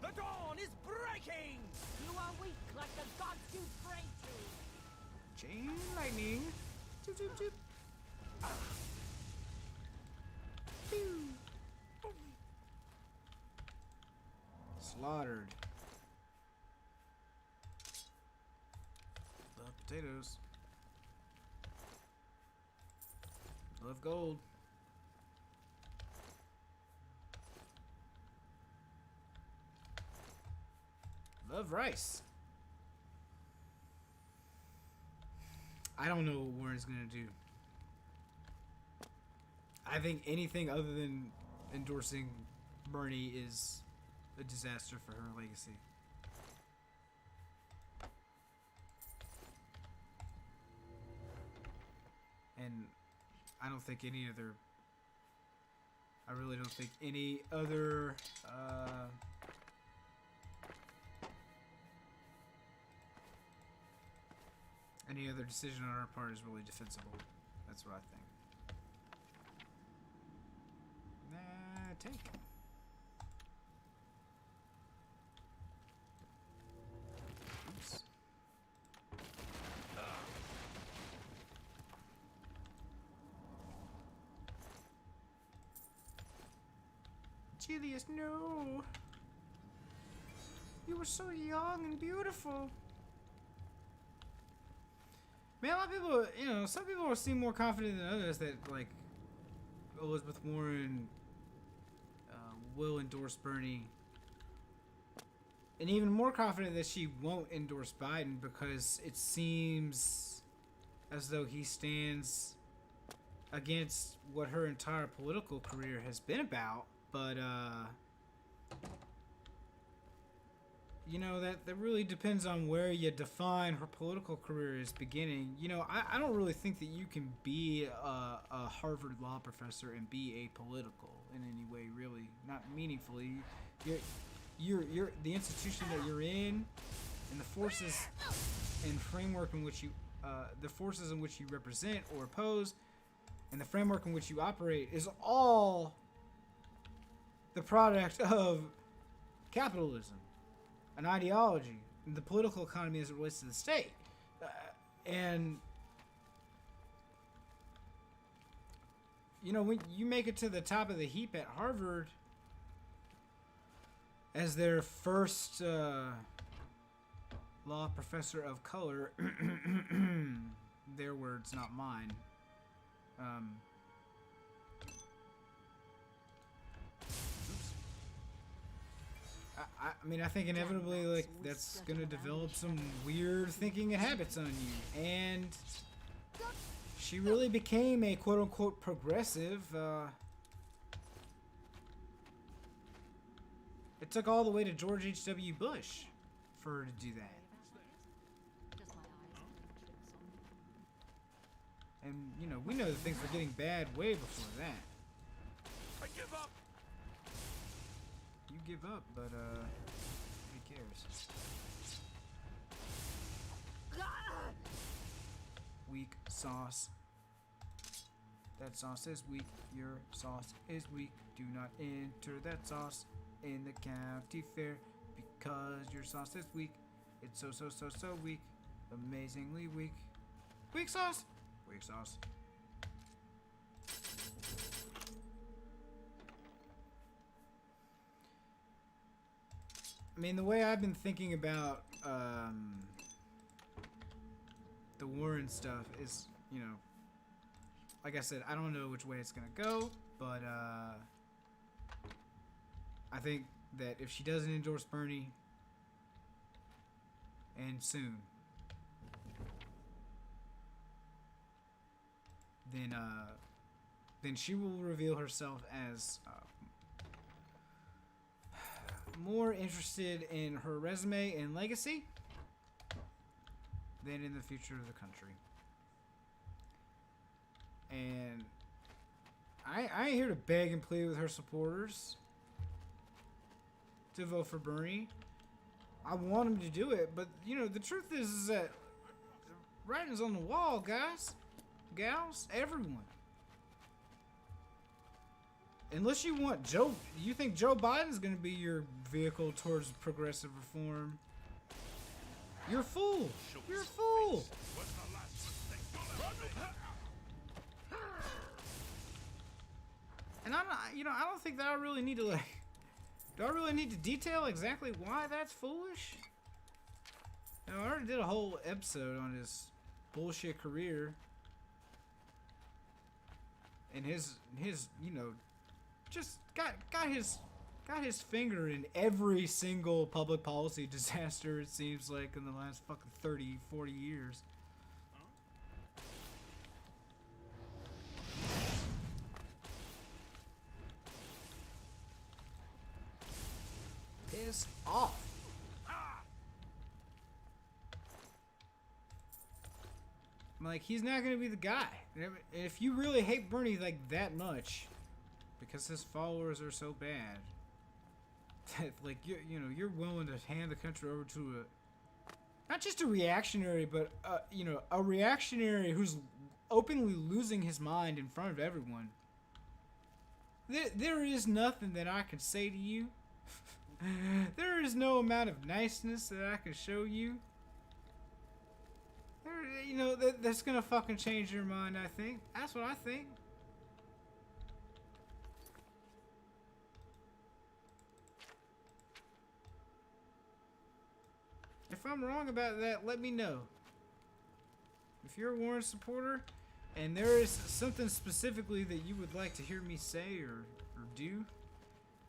The dawn is breaking! You are weak like the gods you pray to. Chain lightning. Zoop, zoop, zoop. Ah. Pew. Slaughtered. Love potatoes. Love gold. Love rice. I don't know what Warren's gonna do. I think anything other than endorsing Bernie is a disaster for her legacy. I don't think any other. I really don't think any other. Any other decision on our part is really defensible. That's what I think. Nah, take it. Oops. Julius, no. You were so young and beautiful. Man, a lot of people, you know, some people seem more confident than others that, like, Elizabeth Warren will endorse Bernie. And even more confident that she won't endorse Biden because it seems as though he stands against what her entire political career has been about. But, you know, that really depends on where you define her political career as beginning. You know, I don't really think that you can be a Harvard law professor and be apolitical in any way, really. Not meaningfully. You're the institution that you're in and the forces and framework in which you, the forces in which you represent or oppose and the framework in which you operate is all the product of capitalism. An ideology, the political economy as it relates to the state, and you know when you make it to the top of the heap at Harvard as their first law professor of color, their words, not mine. I mean, I think inevitably, like, that's gonna develop some weird thinking and habits on you. And she really became a quote-unquote progressive. It took all the way to George H.W. Bush for her to do that. And, you know, we know that things were getting bad way before that. I give up. You give up, but who cares? Weak sauce. That sauce is weak. Your sauce is weak. Do not enter that sauce in the county fair because your sauce is weak. It's so weak. Amazingly weak. Weak sauce. Weak sauce. I mean, the way I've been thinking about the Warren stuff is, you know, like I said, I don't know which way it's gonna go, but I think that if she doesn't endorse Bernie, and soon, then she will reveal herself as more interested in her resume and legacy than in the future of the country. And I ain't here to beg and plead with her supporters to vote for Bernie. I want them to do it, but you know, the truth is that writing's on the wall, guys, gals, everyone. Unless you want you think Joe Biden's gonna be your vehicle towards progressive reform? You're a fool. You're a fool. And I don't think that I really need to do I really need to detail exactly why that's foolish? You know, I already did a whole episode on his bullshit career and his you know, just got his finger in every single public policy disaster, it seems like, in the last fucking 30, 40 years. Piss off. Like, he's not gonna be the guy. If you really hate Bernie like that much, because his followers are so bad, that like you know you're willing to hand the country over to a not just a reactionary, but you know, a reactionary who's openly losing his mind in front of everyone. There is nothing that I can say to you. There is no amount of niceness that I can show you. You know, that's gonna fucking change your mind, I think. That's what I think. If I'm wrong about that, let me know. If you're a Warren supporter, and there is something specifically that you would like to hear me say or do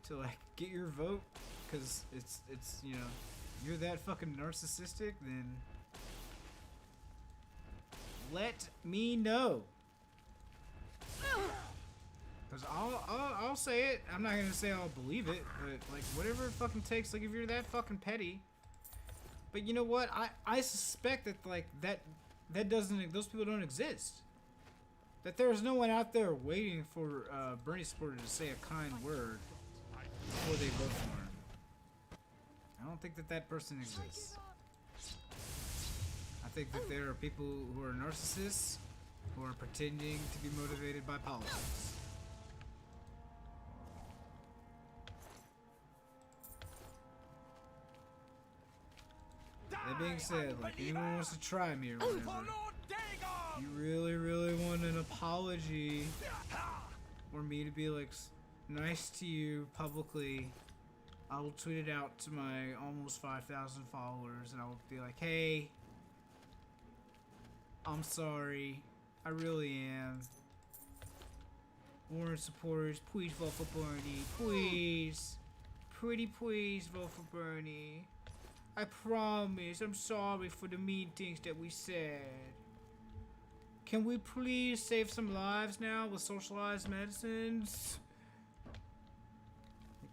to like get your vote, because it's you know, you're that fucking narcissistic, then let me know. Because I'll say it. I'm not gonna say I'll believe it, but like whatever it fucking takes. Like if you're that fucking petty. But you know what? I suspect that like that doesn't, those people don't exist. That there is no one out there waiting for Bernie supporters to say a kind word before they vote for him. I don't think that that person exists. I think that there are people who are narcissists who are pretending to be motivated by politics. That being said, like anyone wants to try me or whatever, you really want an apology or me to be like nice to you publicly, I will tweet it out to my almost 5,000 followers and I will be like, hey, I'm sorry, I really am. Warren supporters, please vote for Bernie, please. Pretty please vote for Bernie. I promise, I'm sorry for the mean things that we said. Can we please save some lives now with socialized medicines?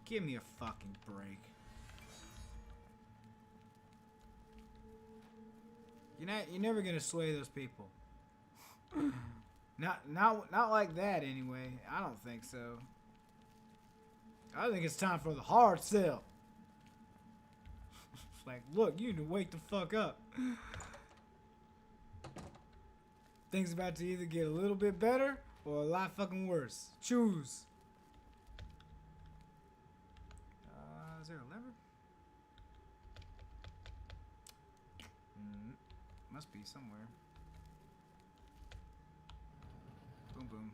Give me a fucking break. You're never gonna sway those people. Not like that anyway. I don't think so. I think it's time for the hard sell. Like, look, you need to wake the fuck up. Things about to either get a little bit better or a lot fucking worse. Choose. Is there a lever? Must be somewhere. Boom, boom.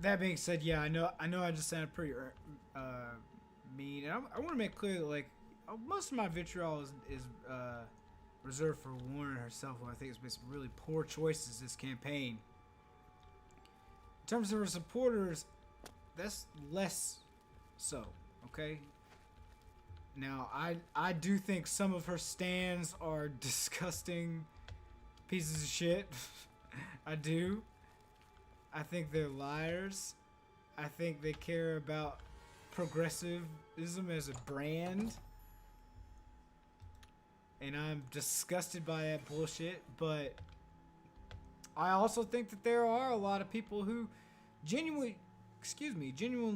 That being said, yeah, I know I just sounded pretty mean, and I want to make clear that like most of my vitriol is reserved for Warren herself, who I think has made some really poor choices this campaign. In terms of her supporters, that's less so, okay? Now, I do think some of her stands are disgusting pieces of shit. I do. I think they're liars. I think they care about progressivism as a brand. And I'm disgusted by that bullshit. But I also think that there are a lot of people who genuinely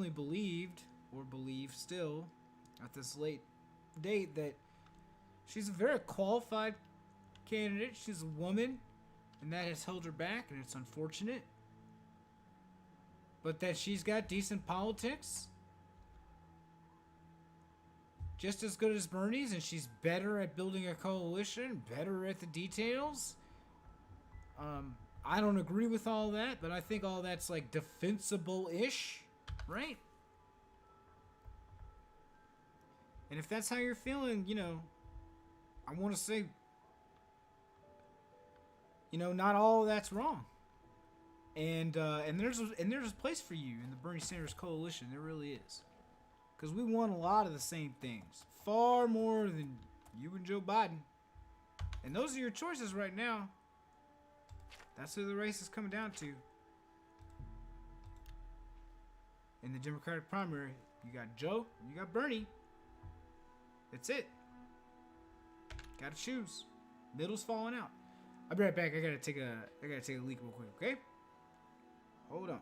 believed, or believe still, at this late date, that she's a very qualified candidate. She's a woman. And that has held her back, and it's unfortunate. But that she's got decent politics, just as good as Bernie's, and she's better at building a coalition, better at the details. I don't agree with all that, but I think all that's like defensible-ish, right? And if that's how you're feeling, you know, I want to say, you know, not all of that's wrong. And there's a place for you in the Bernie Sanders coalition. There really is, because we want a lot of the same things, far more than you and Joe Biden. And those are your choices right now. That's who the race is coming down to. in the Democratic primary, you got Joe, and you got Bernie. That's it. Gotta choose. Middle's falling out. I'll be right back. I gotta take a leak real quick, okay? Hold on.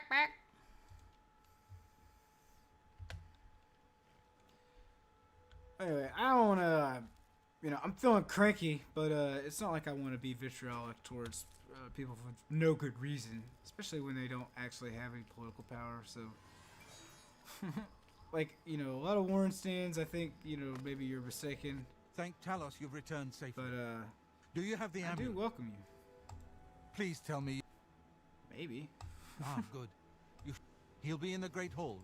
Back. Anyway, I don't wanna, I'm feeling cranky, but it's not like I want to be vitriolic towards people for no good reason, especially when they don't actually have any political power. So, like, a lot of Warren stands, I think, maybe you're mistaken. Thank Talos you've returned safely. But do you have the I amulet? do welcome you. Please tell me. Maybe. Ah, good. He'll be in the Great Hall.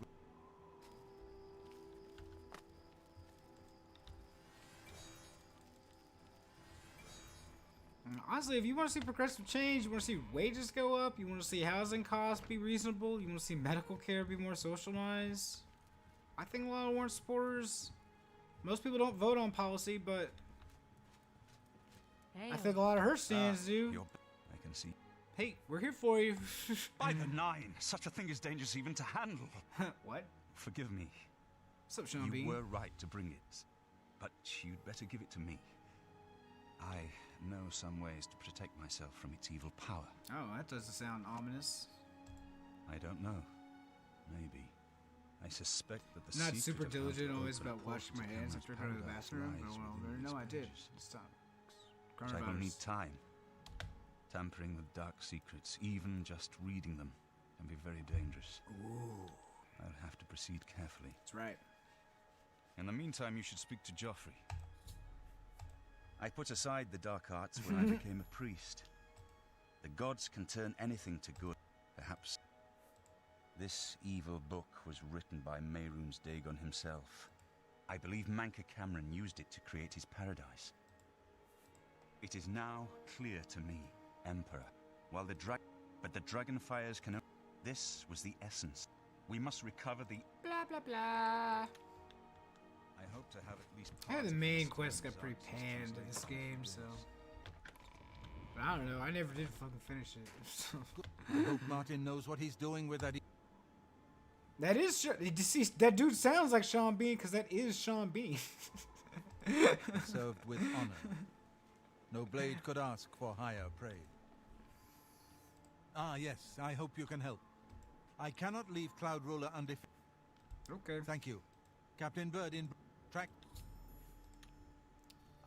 Honestly, if you want to see progressive change, you want to see wages go up, you want to see housing costs be reasonable, you want to see medical care be more socialized, I think a lot of Warren supporters, most people don't vote on policy, but Hey, I think a lot of her stands do. I can see. Hey, we're here for you. By the nine, such a thing is dangerous even to handle. What? Forgive me. What's up, Sean You Bean? were right to bring it, but you'd better give it to me. I know some ways to protect myself from its evil power. Oh, that doesn't sound ominous. I don't know. Maybe. I suspect that the Not secret super of how to diligent always open about portals washing my to hands Cameron's after I go to the paradise bathroom. lies But well, within no, these I did. pages. Stop. Which I will need Coronavirus. time. Tampering with dark secrets, even just reading them, can be very dangerous. Ooh. I'll have to proceed carefully. That's right. In the meantime, you should speak to Joffrey. I put aside the dark arts when I became a priest. The gods can turn anything to good. Perhaps this evil book was written by Mehrunes Dagon himself. I believe Manka Cameron used it to create his paradise. It is now clear to me, Emperor, while the Dragonfires can... This was the essence. We must recover the... Blah, blah, blah. I hope to have at least... Yeah, the main quest got pretty panned in this game, so... But I don't know, I never did fucking finish it. I hope Martin knows what he's doing with that. That is... That dude sounds like Sean Bean, because that is Sean Bean. Served with honor. No blade could ask for higher praise. Ah, yes, I hope you can help. I cannot leave Cloud Ruler undefeated. Okay. Thank you. Captain Bird in track.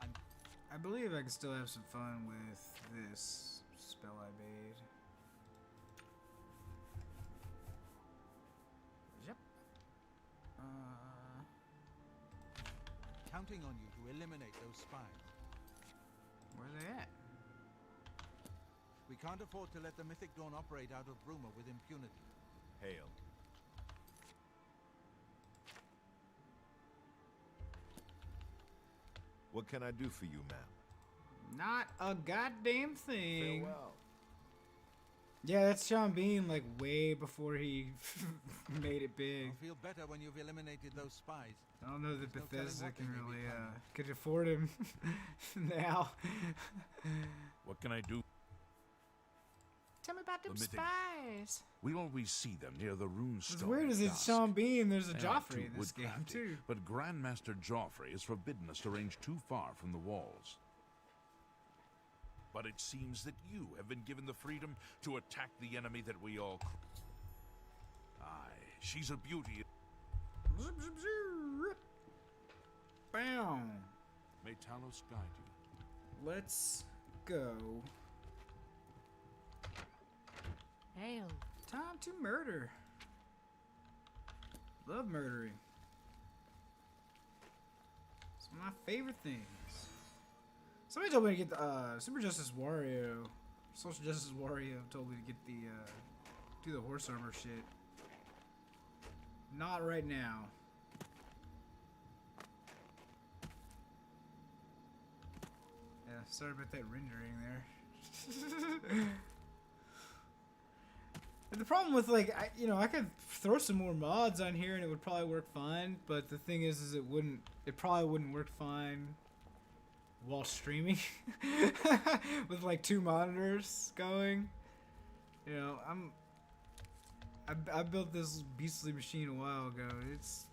I believe I can still have some fun with this spell I made. Yep. Counting on you to eliminate those spies. Where are they at? We can't afford to let the Mythic Dawn operate out of rumor with impunity. Hail. What can I do for you, ma'am? Not a goddamn thing. Farewell. Yeah, that's Sean Bean, like, way before he made it big. I'll feel better when you've eliminated those spies. I don't know that There's no telling Bethesda what they can may be really, planning. could afford him now. What can I do? Tell me about them The mythic- spies. We always see them near the rune What's stone. weird at is it's dusk. Sean Bean, there's a They are Joffrey too in this game, woodcrafty, too. But Grandmaster Joffrey has forbidden us to range too far from the walls. But it seems that you have been given the freedom to attack the enemy that we all... Aye, she's a beauty. Zip, zip, zip. Bam. May Talos guide you. Let's go. Hail. Time to murder. Love murdering. It's one of my favorite things. Somebody told me to get the Super Justice Wario, Social Justice Wario told me to get the do the horse armor shit. Not right now. Yeah, sorry about that rendering there. The problem with, like, I could throw some more mods on here and it would probably work fine, but the thing is it probably wouldn't work fine while streaming with like 2 monitors going. You know, I built this beastly machine a while ago. It's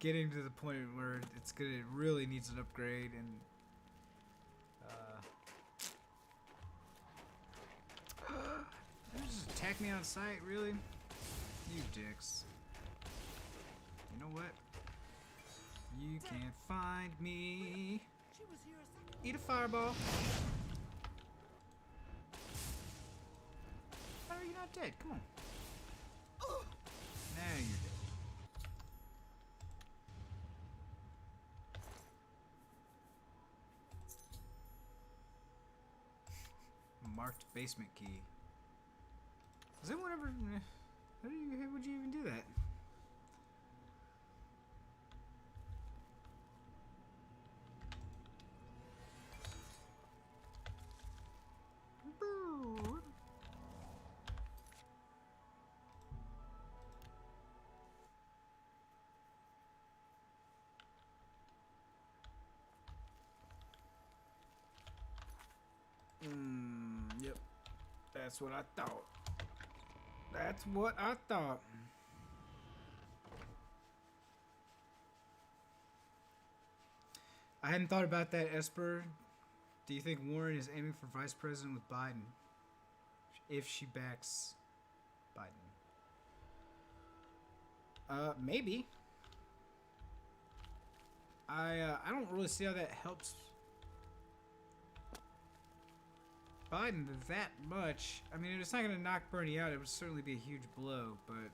getting to the point where it really needs an upgrade, and they just attack me on sight, really? You dicks. You know what? You can't find me. She was here a second. Eat a fireball. How are you not dead? Come on. Now you're dead. Marked basement key. Has anyone ever... How would you even do that? Yep. That's what I thought. That's what I thought. I hadn't thought about that, Esper. Do you think Warren is aiming for vice president with Biden? If she backs Biden. Maybe. I don't really see how that helps Biden that much. I mean, it's not going to knock Bernie out. It would certainly be a huge blow, but...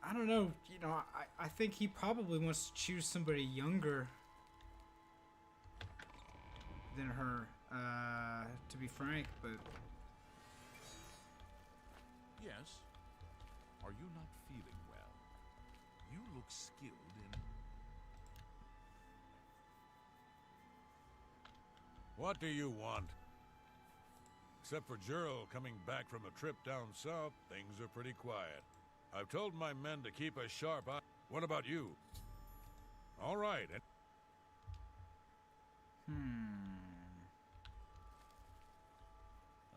I don't know. You know, I think he probably wants to choose somebody younger than her, to be frank, but... Yes. Are you not feeling well? You look skilled in... What do you want? Except for Gerald coming back from a trip down south, things are pretty quiet. I've told my men to keep a sharp eye. What about you? All right.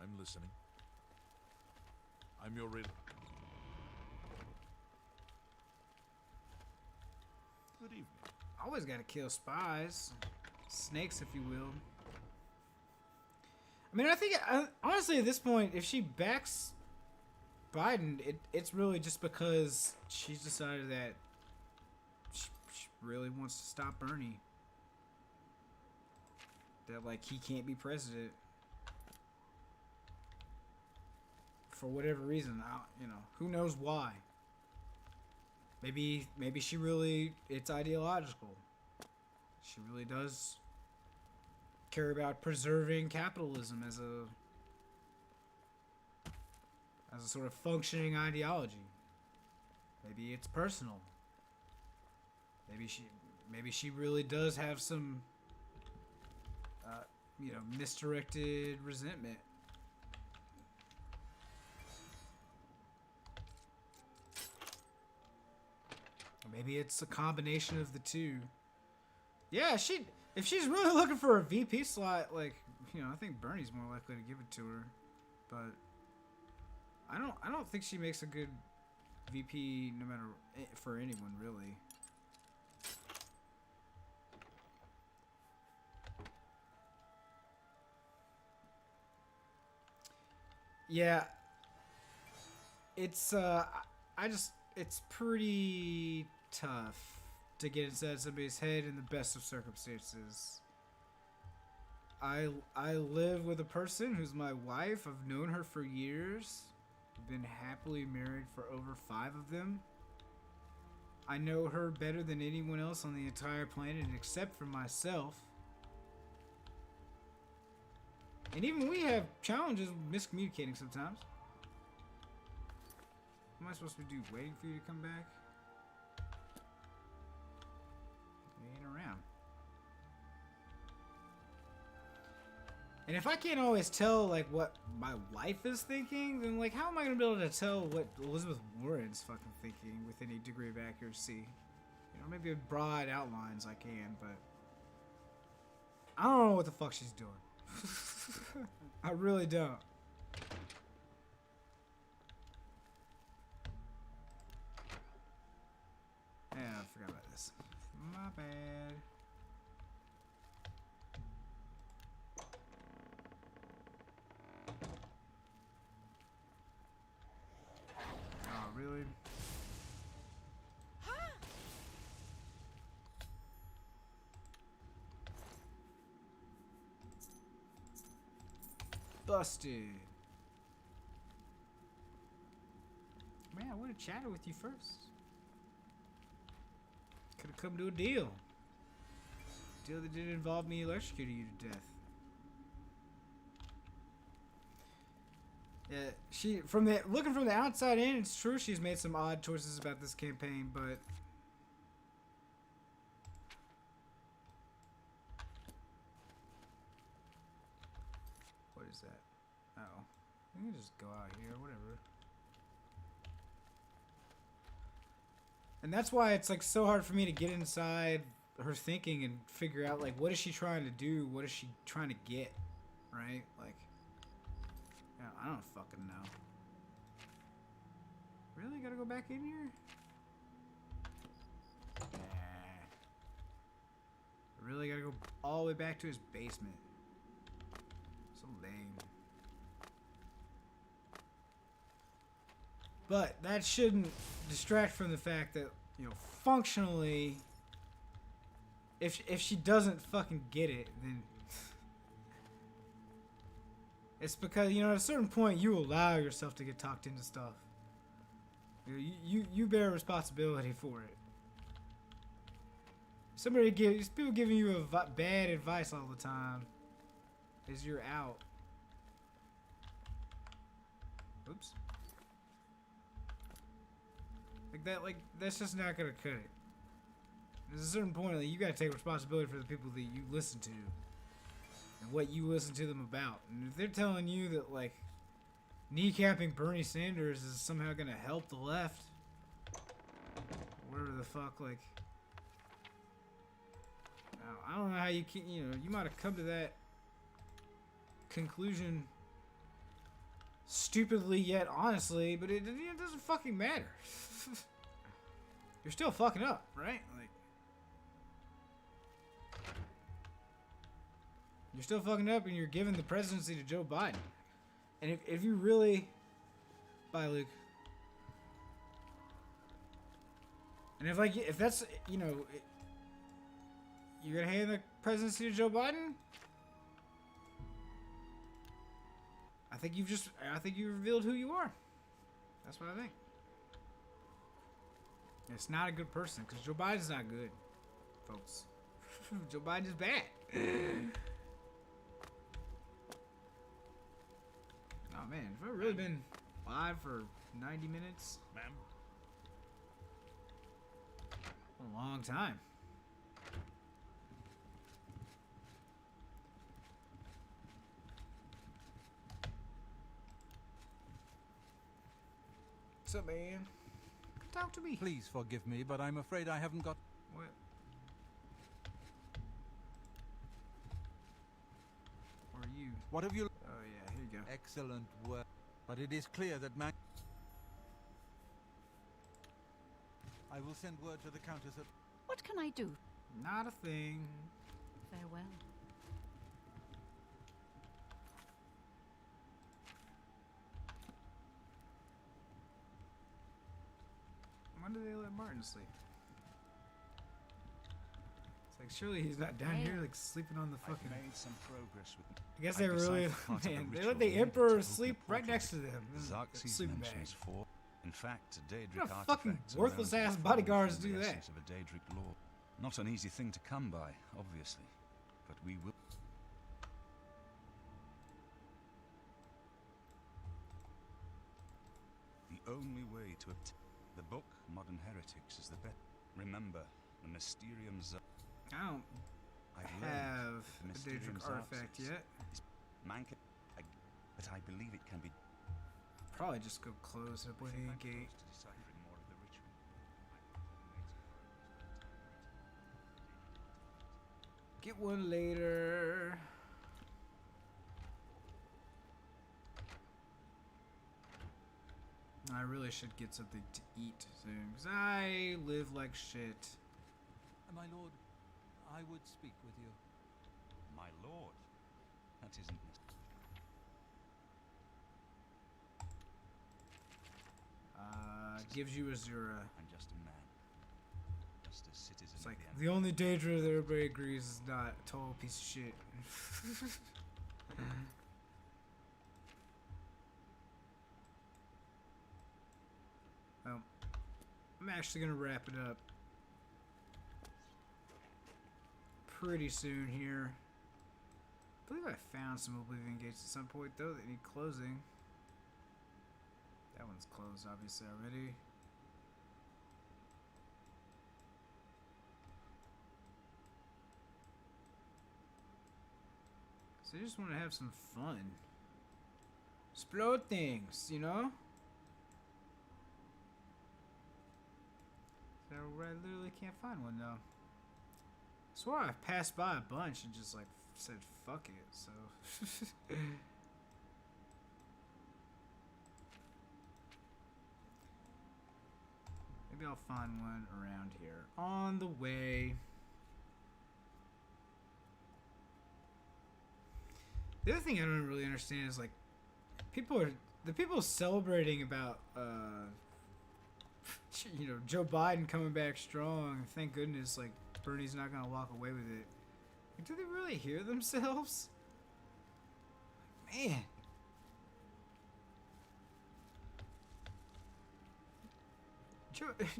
I'm listening. I'm your real... Good evening. Always gotta kill spies. Snakes, if you will. I mean, I think, honestly, at this point, if she backs Biden, it's really just because she's decided that she really wants to stop Bernie. That, like, he can't be president. For whatever reason, you know, who knows why. Maybe she really, it's ideological. She really does care about preserving capitalism as a sort of functioning ideology. Maybe it's personal. Maybe she really does have some misdirected resentment. Or maybe it's a combination of the two. Yeah, if she's really looking for a VP slot, like, I think Bernie's more likely to give it to her. But I don't think she makes a good VP no matter for anyone really. Yeah, it's it's pretty tough to get inside somebody's head in the best of circumstances. I live with a person who's my wife. I've known her for years. We've been happily married for over 5 of them. I know her better than anyone else on the entire planet except for myself. And even we have challenges with miscommunicating sometimes. What am I supposed to do? Waiting for you to come back? You ain't around. And if I can't always tell, like, what my wife is thinking, then, like, how am I going to be able to tell what Elizabeth Warren's fucking thinking with any degree of accuracy? Maybe with broad outlines I can, but I don't know what the fuck she's doing. I really don't. Yeah, I forgot about this. My bad. Oh, really? Busted. Man, I would have chatted with you first. Could have come to a deal. Deal that didn't involve me electrocuting you to death. Yeah, looking from the outside in, it's true she's made some odd choices about this campaign, but what is that? Uh-oh. We can just go out here, whatever. And that's why it's like so hard for me to get inside her thinking and figure out, like, what is she trying to do? What is she trying to get? Right? Like, I don't fucking know. Really? Gotta go back in here? Nah. I really gotta go all the way back to his basement. So lame. But that shouldn't distract from the fact that, functionally, if she doesn't fucking get it, then it's because, at a certain point you allow yourself to get talked into stuff. You bear responsibility for it. People giving you bad advice all the time is you're out. Oops. That's just not gonna cut it. There's a certain point, you gotta take responsibility for the people that you listen to and what you listen to them about. And if they're telling you that, kneecapping Bernie Sanders is somehow gonna help the left, whatever the fuck, I don't know how you can, you might have come to that conclusion stupidly yet honestly, but it doesn't fucking matter. You're still fucking up, right? You're still fucking up, and you're giving the presidency to Joe Biden. And if you really... Bye, Luke. And if that's, you're gonna hand the presidency to Joe Biden? I think you've revealed who you are. That's what I think. It's not a good person, because Joe Biden's not good, folks. Joe Biden is bad. man, have I really been live for 90 minutes? Ma'am? A long time. What's up, man? Talk to me. Please forgive me, but I'm afraid I haven't got... What? Or you? What have you... Oh yeah, here you go. Excellent work. But it is clear that man... I will send word to the Countess at... What can I do? Not a thing. Farewell. When do they let Martin sleep? It's like, surely he's not down here like sleeping on the fucking... I've made some progress with... I guess they really... Man, they let the Emperor sleep right next to them. Xerxes Sleeping bag. mentions 4. In fact, a Daedric What artifact... fucking worthless-ass bodyguards do that? Of a Daedric lord. Not an easy thing to come by, obviously. But we will... The only way to obtain... The book, Modern Heretics, is the best. Remember, the Mysterium's... I don't I've have learned a the Daedric Mysterium's artifact Arxes yet. is but I believe it can be... Probably just go close the Oblivion Gate. To deciphering more of the ritual. Get one later. I really should get something to eat soon, because I live like shit. My lord, I would speak with you. My lord, that isn't... Gives you Azura. I'm just a man. Just a citizen It's like of the only Daedra that everybody agrees is not a total piece of shit. Well, I'm actually gonna wrap it up pretty soon here. I believe I found some Oblivion gates at some point though that need closing. That one's closed obviously already. So I just want to have some fun. Explode things, you know? So I literally can't find one though. I swore I've passed by a bunch and just like said fuck it, so. Maybe I'll find one around here. On the way. The other thing I don't really understand is like the people celebrating about you know, Joe Biden coming back strong. Thank goodness, like Bernie's not gonna walk away with it. Like, do they really hear themselves? Man.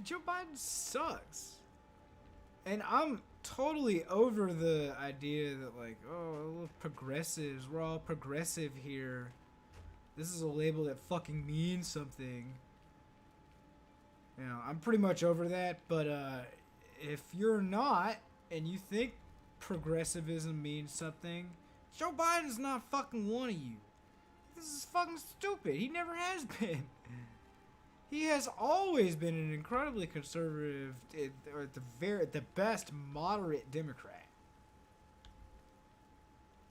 Joe Biden sucks. And I'm totally over the idea that like, oh, progressives, we're all progressive here. This is a label that fucking means something. You know, I'm pretty much over that, but if you're not and you think progressivism means something, Joe Biden's not fucking one of you. This is fucking stupid. He never has been. He has always been an incredibly conservative, or at the best, moderate Democrat.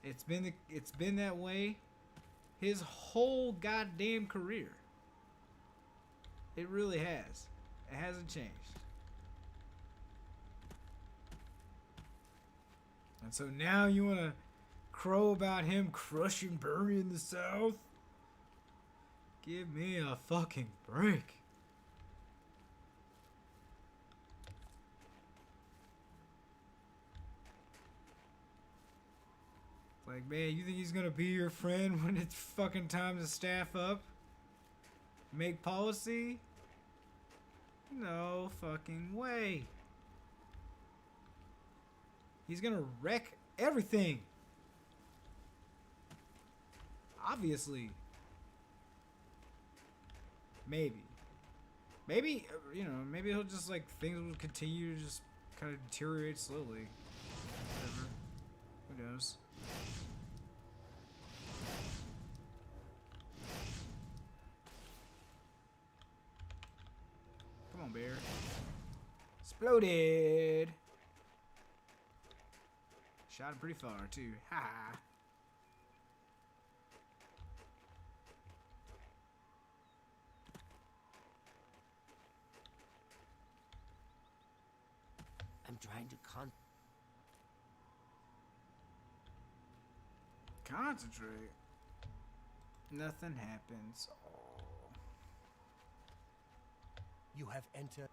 It's been that way his whole goddamn career. It really has. It hasn't changed. And so now you want to crow about him crushing Bernie in the South? Give me a fucking break. Like, man, you think he's gonna be your friend when it's fucking time to staff up? Make policy? No fucking way. He's gonna wreck everything. Obviously. Maybe. Maybe, you know, maybe he'll just, like, things will continue to just kind of deteriorate slowly. Whatever. Who knows? Come on, bear. Exploded! Shot him pretty far, too. Ha! I'm trying to Concentrate. Nothing happens. Oh. You have entered.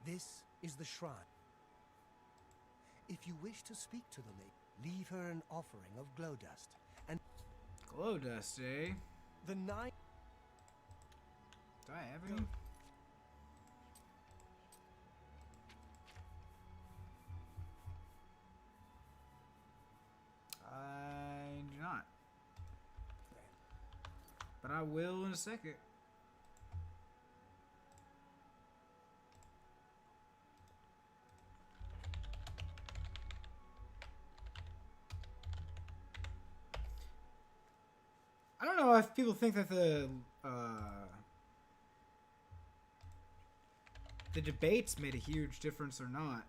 This is the shrine. If you wish to speak to the lady, leave her an offering of glow dust. And Glow dust, eh? the night. Do I have any? I do not. But I will in a second. I don't know if people think that the debates made a huge difference or not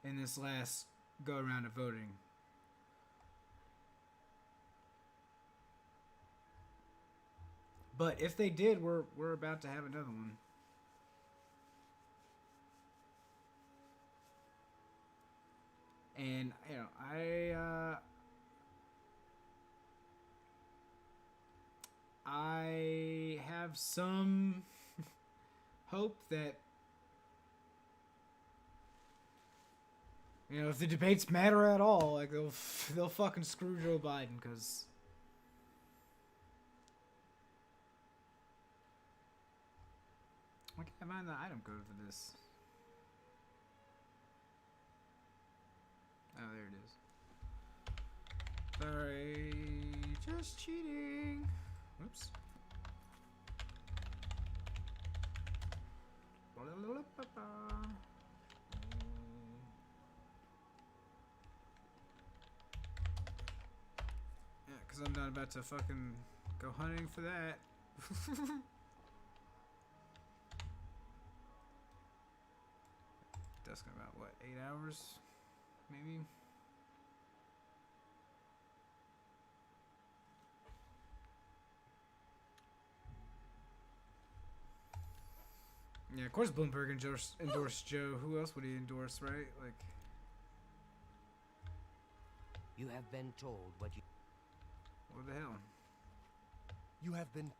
in this last go around of voting. But if they did, we're about to have another one. And you know, I have some hope that, you know, if the debates matter at all, like they'll fucking screw Joe Biden, because why can't I find the item code for this? Oh, there it is. Sorry, just cheating. Whoops. Yeah, because I'm not about to fucking go hunting for that. That's gonna about, what, 8 hours? Maybe? Yeah, of course Bloomberg endorsed Joe. Who else would he endorse, right? Like, You have been told what you. what the hell? You have been.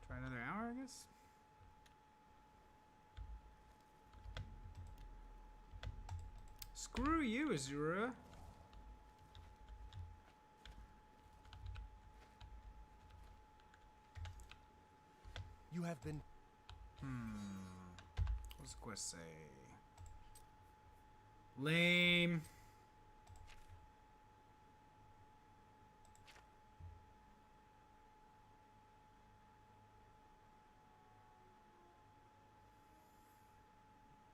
Try another hour, I guess. Screw you, Azura. You have been. What's the quest say? Lame.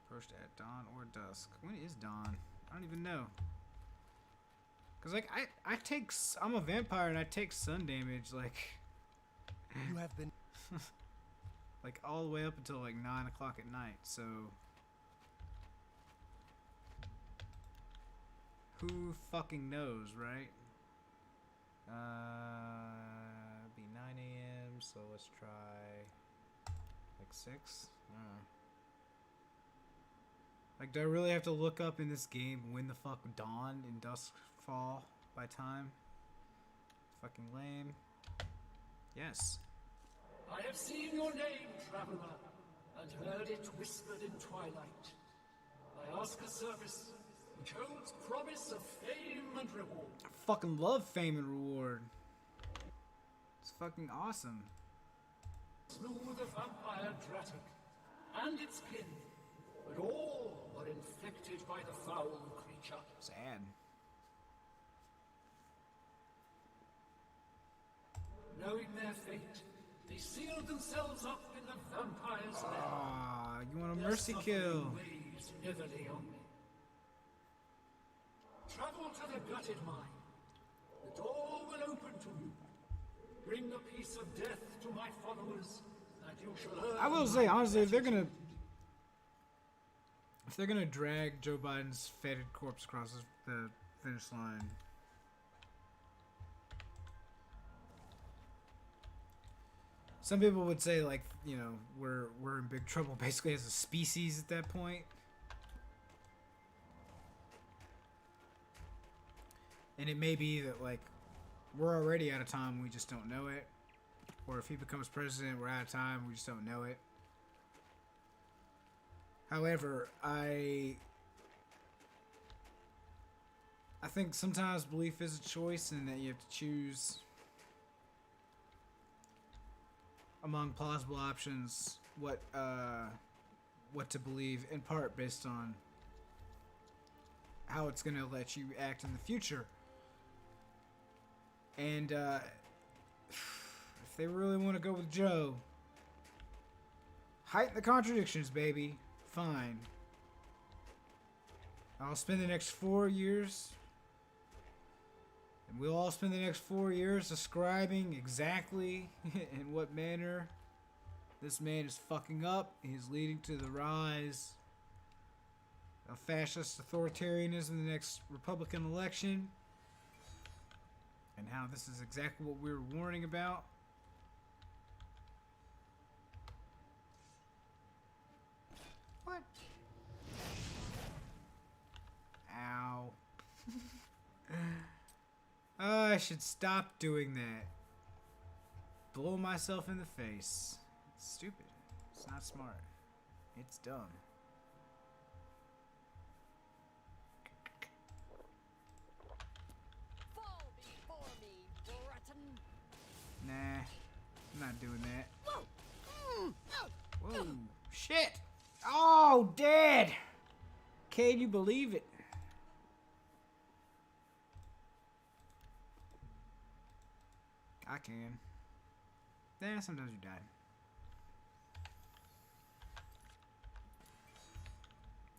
Approached at dawn or dusk. When is dawn? I don't even know. Cause like I'm a vampire and I take sun damage like. You have been. Like all the way up until like 9 o'clock at night. So who fucking knows, right? Be 9 a.m. So let's try like 6. I don't know. Like, do I really have to look up in this game when the fuck dawn and dusk fall by time? Fucking lame. Yes. I have seen your name, traveler, and heard it whispered in twilight. I ask a service which holds promise of fame and reward. I fucking love fame and reward. fucking awesome. Slew the vampire Dratic and its kin, but all were infected by the foul creature. Sad. Knowing their fate, they sealed themselves up in the vampire's lair. Ah, you want a Their mercy suffering kill? weighs heavily on me. Travel to the gutted mine. The door will open to you. Bring the peace of death to my followers, and you shall earn. I will say, honestly, if they're gonna drag Joe Biden's faded corpse across the finish line, some people would say, like, you know, we're in big trouble basically as a species at that point. And it may be that, like, we're already out of time, we just don't know it. Or if he becomes president, we're out of time, we just don't know it. However, I think sometimes belief is a choice and that you have to choose among plausible options what to believe, in part based on how it's going to let you act in the future. And if they really want to go with Joe, heighten the contradictions, baby. Fine. I'll spend the next 4 years, and we'll all spend the next 4 years describing exactly in what manner this man is fucking up. He's leading to the rise of fascist authoritarianism in the next Republican election, and how this is exactly what we were warning about. What? Ow. I should stop doing that. Blow myself in the face. It's stupid. It's not smart. It's dumb. Fall before me, Breton. Nah, I'm not doing that. Whoa, shit! Oh, dead! Can you believe it? I can. Yeah, sometimes you die.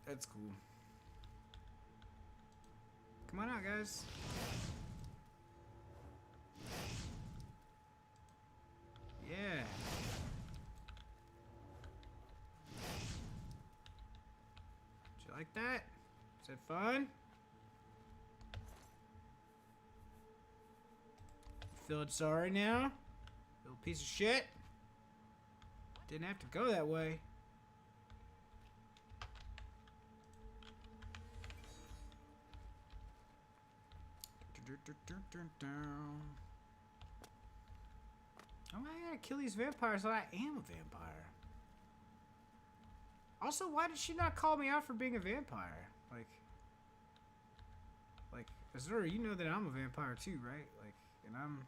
That's cool. Come on out, guys. Yeah. Did you like that? Is that fun? Feeling sorry now? Little piece of shit? Didn't have to go that way. Oh, I gotta kill these vampires, so I am a vampire. Also, why did she not call me out for being a vampire? Like, Azura, you know that I'm a vampire too, right? Like, and I'm...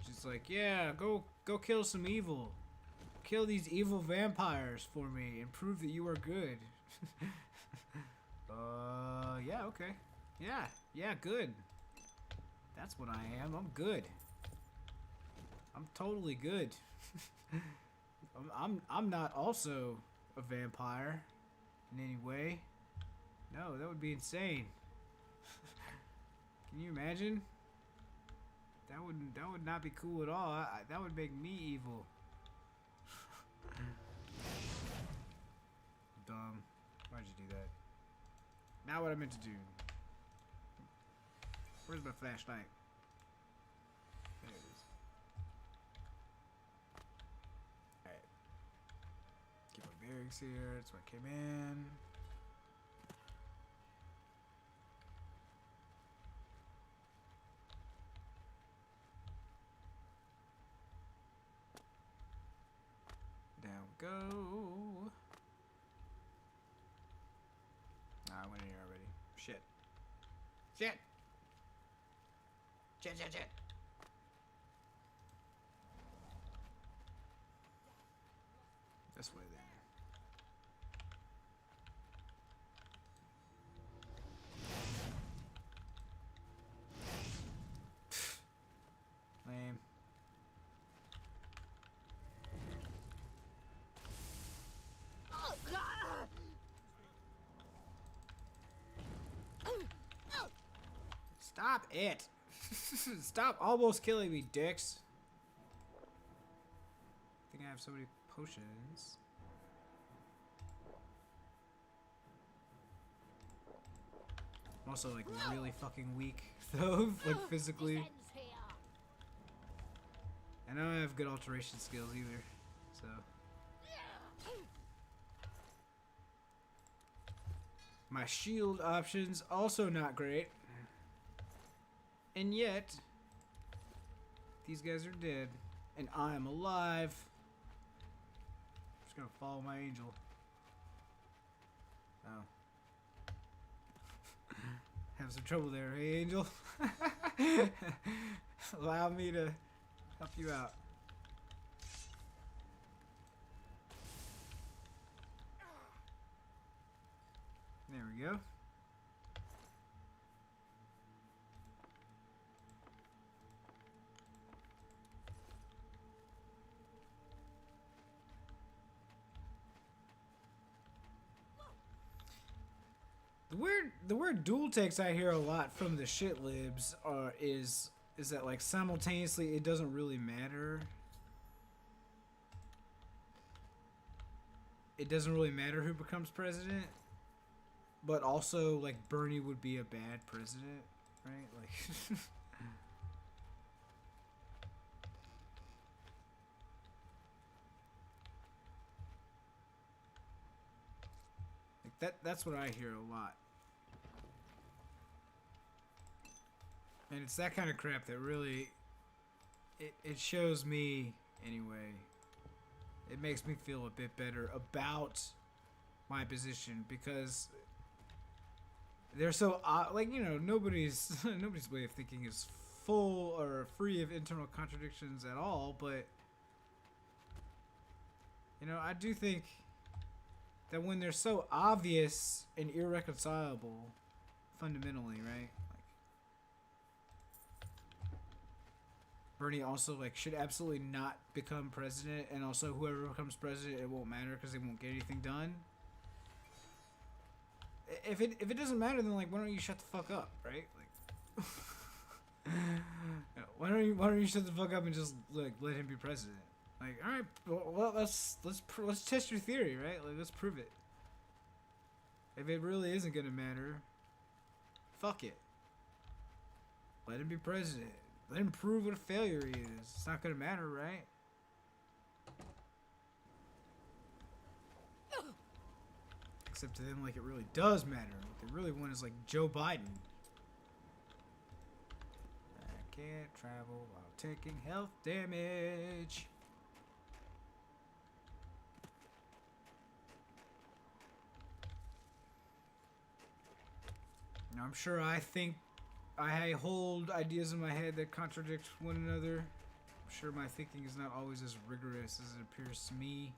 She's like, yeah, go kill some evil. Kill these evil vampires for me and prove that you are good. Yeah, okay. Yeah, good. That's what I am. I'm good. I'm totally good. I'm not also a vampire in any way. No, that would be insane. Can you imagine? That would not be cool at all. That would make me evil. Dumb. Why'd you do that? Now what I meant to do. Where's my flashlight? There it is. Alright. Get my bearings here. That's where I came in. Down we go. I went in here already. Shit. Shit, shit, shit. This way then. Lame. Stop it! Stop almost killing me, dicks. I think I have so many potions. I'm also like really fucking weak though, like physically. And I don't have good alteration skills either, so. My shield options also not great. And yet, these guys are dead, and I am alive. I'm just gonna follow my angel. Oh. Have some trouble there, hey angel? Allow me to help you out. There we go. The word dual text I hear a lot from the shit libs is that like simultaneously it doesn't really matter. It doesn't really matter who becomes president, but also like Bernie would be a bad president, right? Like that's what I hear a lot. And it's that kind of crap that really it shows me anyway. It makes me feel a bit better about my position because they're so like, you know, nobody's way of thinking is full or free of internal contradictions at all, but you know, I do think that when they're so obvious and irreconcilable fundamentally, right? Bernie also like should absolutely not become president, and also whoever becomes president, it won't matter because they won't get anything done. If it doesn't matter, then like why don't you shut the fuck up, right? Like why don't you shut the fuck up and just like let him be president? Like, all right, well let's test your theory, right? Like let's prove it. If it really isn't gonna matter, fuck it. Let him be president. Let him prove what a failure he is. It's not gonna matter, right? Except to them, like, it really does matter. What they really want is, like, Joe Biden. I can't travel while taking health damage. Now, I'm sure I hold ideas in my head that contradict one another. I'm sure my thinking is not always as rigorous as it appears to me.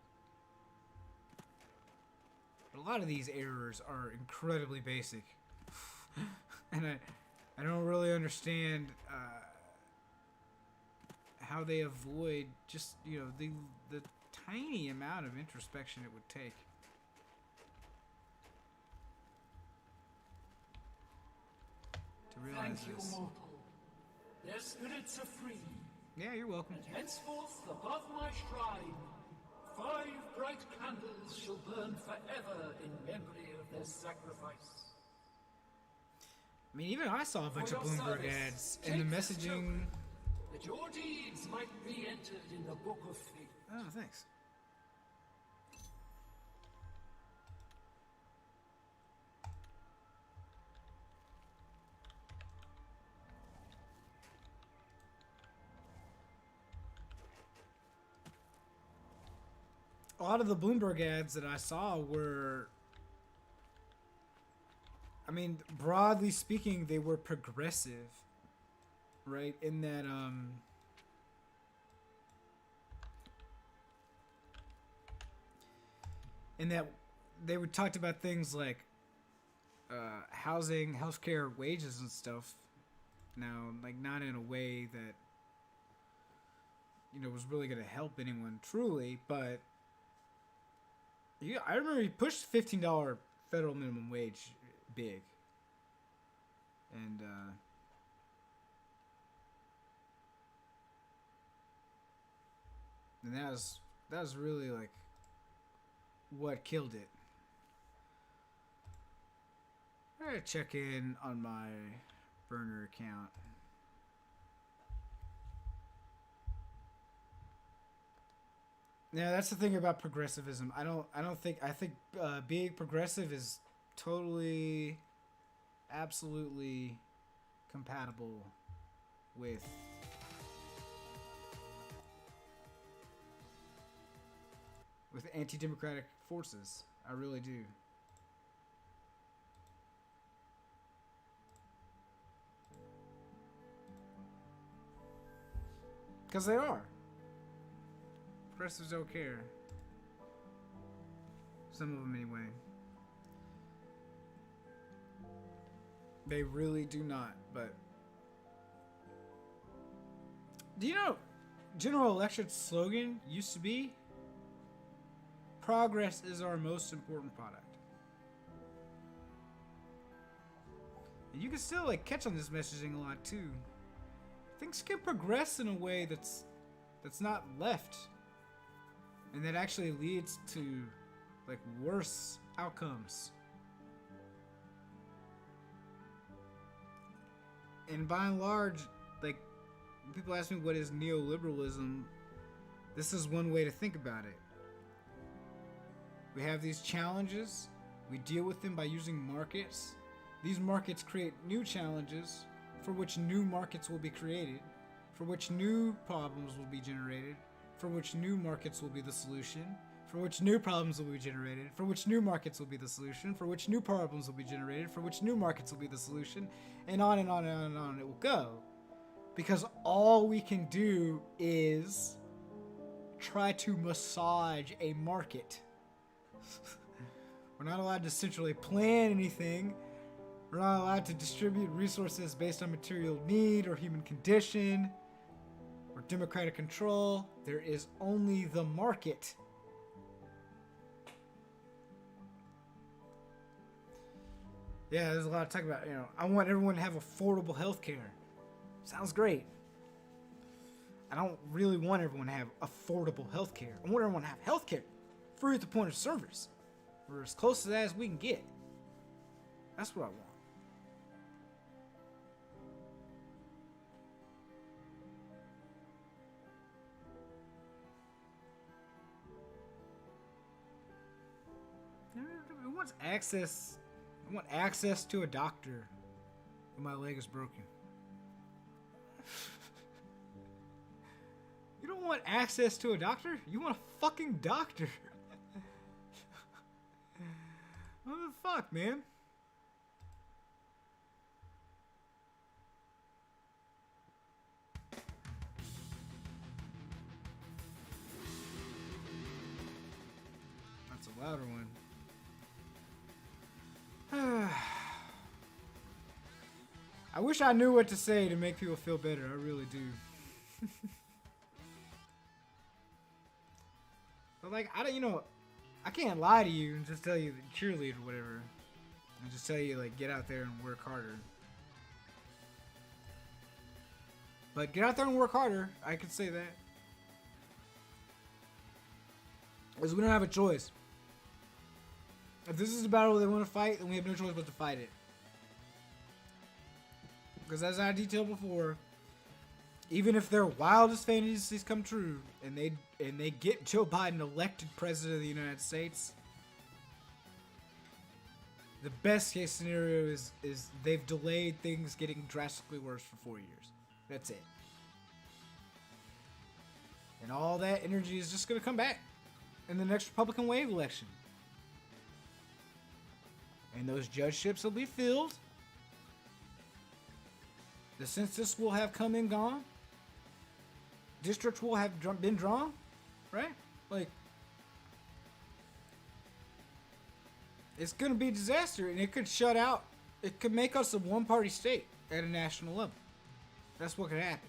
But a lot of these errors are incredibly basic. And I don't really understand how they avoid just, you know, the tiny amount of introspection it would take. Thank you, this. mortal. Their spirits are free. Yeah, you're welcome. And henceforth, above my shrine, 5 bright candles shall burn forever in memory of their sacrifice. I mean, even I saw a bunch of Bloomberg ads, and the messaging. That your deeds might be entered in the Book of Fate. Oh, thanks. A lot of the Bloomberg ads that I saw were I mean, broadly speaking, they were progressive, right? In that they would talked about things like housing, healthcare, wages, and stuff. Now, like, not in a way that, you know, was really going to help anyone truly, but yeah, I remember he pushed $15 federal minimum wage big. And that was really like what killed it. I gotta check in on my burner account. Yeah, that's the thing about progressivism. I think being progressive is totally, absolutely compatible with anti-democratic forces. I really do. Because they are. Progressives don't care. Some of them, anyway. They really do not, but... Do you know General Electric's slogan used to be, progress is our most important product. And you can still like catch on this messaging a lot too. Things can progress in a way that's not left, and that actually leads to like worse outcomes. And by and large, like, people ask me what is neoliberalism, this is one way to think about it. We have these challenges, we deal with them by using markets. These markets create new challenges for which new markets will be created, for which new problems will be generated, for which new markets will be the solution, for which new problems will be generated, for which new markets will be the solution, for which new problems will be generated, for which new markets will be the solution, and on and on and on and on it will go. Because all we can do is try to massage a market. We're not allowed to centrally plan anything. We're not allowed to distribute resources based on material need or human condition or democratic control. There is only the market. Yeah, there's a lot of talk about, you know, I want everyone to have affordable health care. Sounds great. I don't really want everyone to have affordable health care. I want everyone to have health care free at the point of service. We're as close to that as we can get. That's what I want. I want access. I want access to a doctor when my leg is broken. You don't want access to a doctor? You want a fucking doctor. What the fuck, man? That's a louder one. I wish I knew what to say to make people feel better. I really do. But like, I don't, you know, I can't lie to you and just tell you that cheerlead or whatever, and just tell you like get out there and work harder. But get out there and work harder. I can say that because we don't have a choice. If this is the battle they want to fight, then we have no choice but to fight it. Because as I detailed before, even if their wildest fantasies come true and they get Joe Biden elected president of the United States, the best case scenario is they've delayed things getting drastically worse for 4 years. That's it. And all that energy is just going to come back in the next Republican wave election. And those judgeships will be filled. The census will have come and gone. Districts will have been drawn, right? Like, it's going to be a disaster, and it could shut out. It could make us a one-party state at a national level. That's what could happen.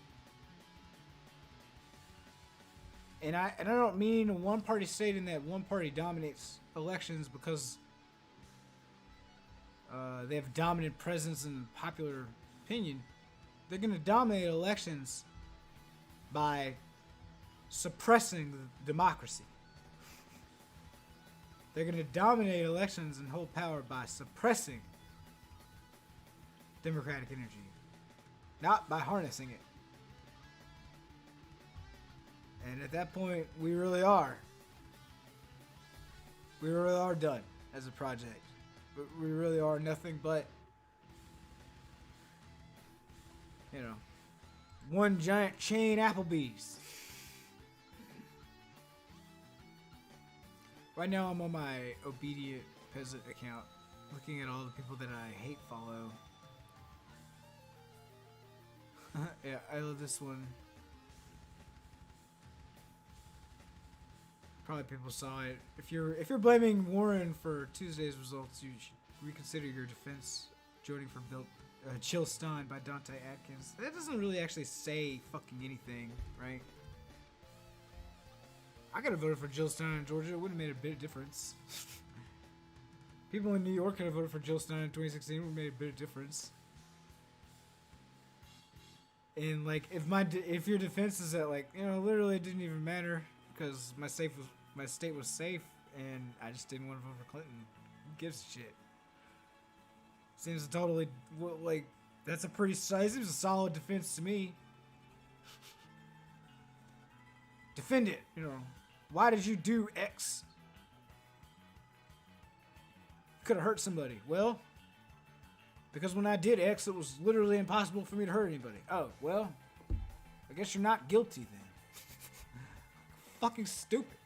And I don't mean a one-party state in that one party dominates elections because they have dominant presence in popular opinion. They're going to dominate elections by suppressing the democracy. They're going to dominate elections and hold power by suppressing democratic energy, not by harnessing it. And at that point, we really are. We really are done as a project. We really are nothing but, you know, one giant chain Applebee's. Right now I'm on my Obedient Peasant account, looking at all the people that I hate follow. Yeah, I love this one. Probably people saw it. If you're blaming Warren for Tuesday's results, you should reconsider your defense. Joining for Chill Stein by Dante Atkins. That doesn't really actually say fucking anything, right? I could have voted for Jill Stein in Georgia. It wouldn't have made a bit of difference. People in New York could have voted for Jill Stein in 2016. It would have made a bit of difference. And like, if your defense is that, like, you know, literally it didn't even matter because my state was safe, and I just didn't want to vote for Clinton. Who gives a shit? Seems totally like that's a pretty. It seems a solid defense to me. Defend it, you know. Why did you do X? Could have hurt somebody. Well, because when I did X, it was literally impossible for me to hurt anybody. Oh, well, I guess you're not guilty then. Fucking stupid.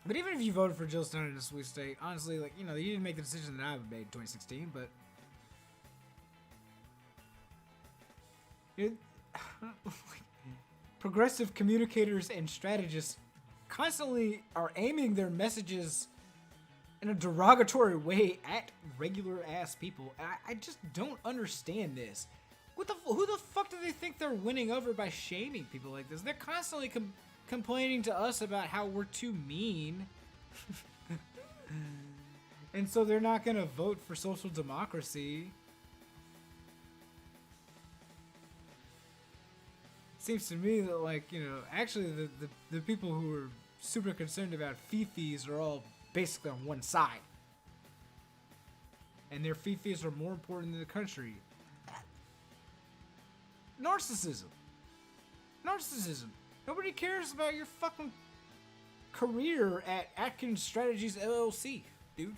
But even if you voted for Jill Stein in a sweet state, honestly, like, you know, you didn't make the decision that I made in 2016, but progressive communicators and strategists constantly are aiming their messages in a derogatory way at regular ass people. And I just don't understand this. Who the fuck do they think they're winning over by shaming people like this? They're constantly complaining to us about how we're too mean. And so they're not gonna vote for social democracy. Seems to me that, like, you know, actually the people who are super concerned about fifis are all basically on one side. And their fifis are more important than the country. Narcissism. Nobody cares about your fucking career at Atkins Strategies LLC, dude.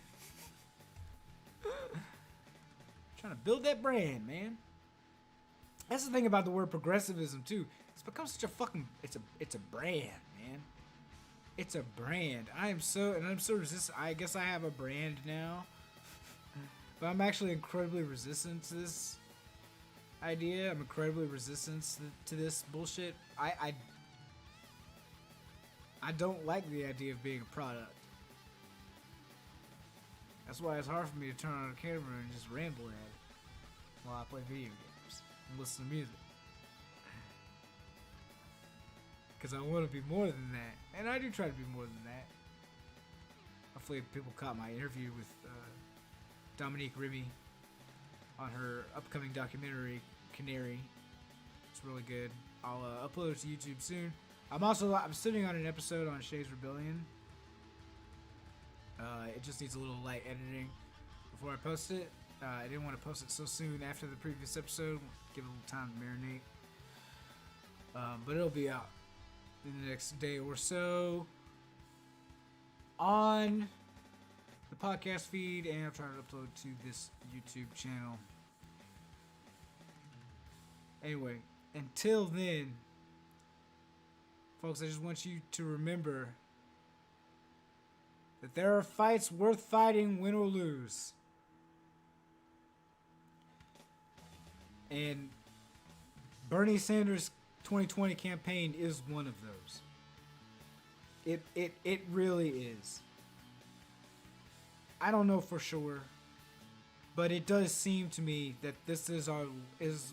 Trying to build that brand, man. That's the thing about the word progressivism too. It's become such a fucking it's a brand, man. It's a brand. I'm so resistant. I guess I have a brand now. But I'm actually incredibly resistant to this idea. I'm incredibly resistant to this bullshit. I don't like the idea of being a product. That's why it's hard for me to turn on a camera and just ramble at it while I play video games and listen to music. Because I want to be more than that. And I do try to be more than that. Hopefully people caught my interview with Dominique Ribby on her upcoming documentary, Canary. It's really good. I'll upload it to YouTube soon. I'm sitting on an episode on Shay's Rebellion. It just needs a little light editing before I post it. I didn't want to post it so soon after the previous episode. Give it a little time to marinate. But it'll be out in the next day or so on the podcast feed, and I'll try to upload to this YouTube channel. Anyway, until then, folks, I just want you to remember that there are fights worth fighting, win or lose. And Bernie Sanders' 2020 campaign is one of those. It really is. I don't know for sure, but it does seem to me that this is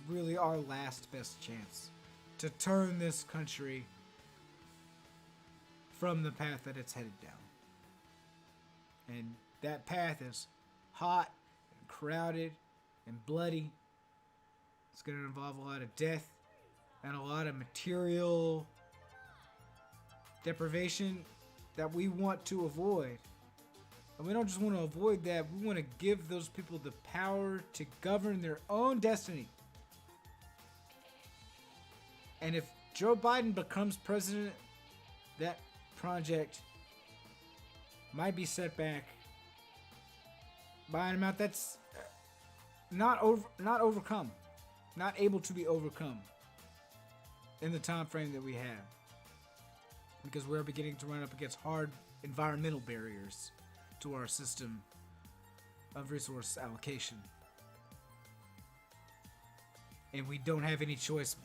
really our last best chance to turn this country from the path that it's headed down. And that path is hot and crowded and bloody. It's going to involve a lot of death and a lot of material deprivation that we want to avoid. And we don't just want to avoid that, we want to give those people the power to govern their own destiny. And if Joe Biden becomes president, that project might be set back by an amount that's not overcome, not able to be overcome in the time frame that we have, because we're beginning to run up against hard environmental barriers to our system of resource allocation, and we don't have any choice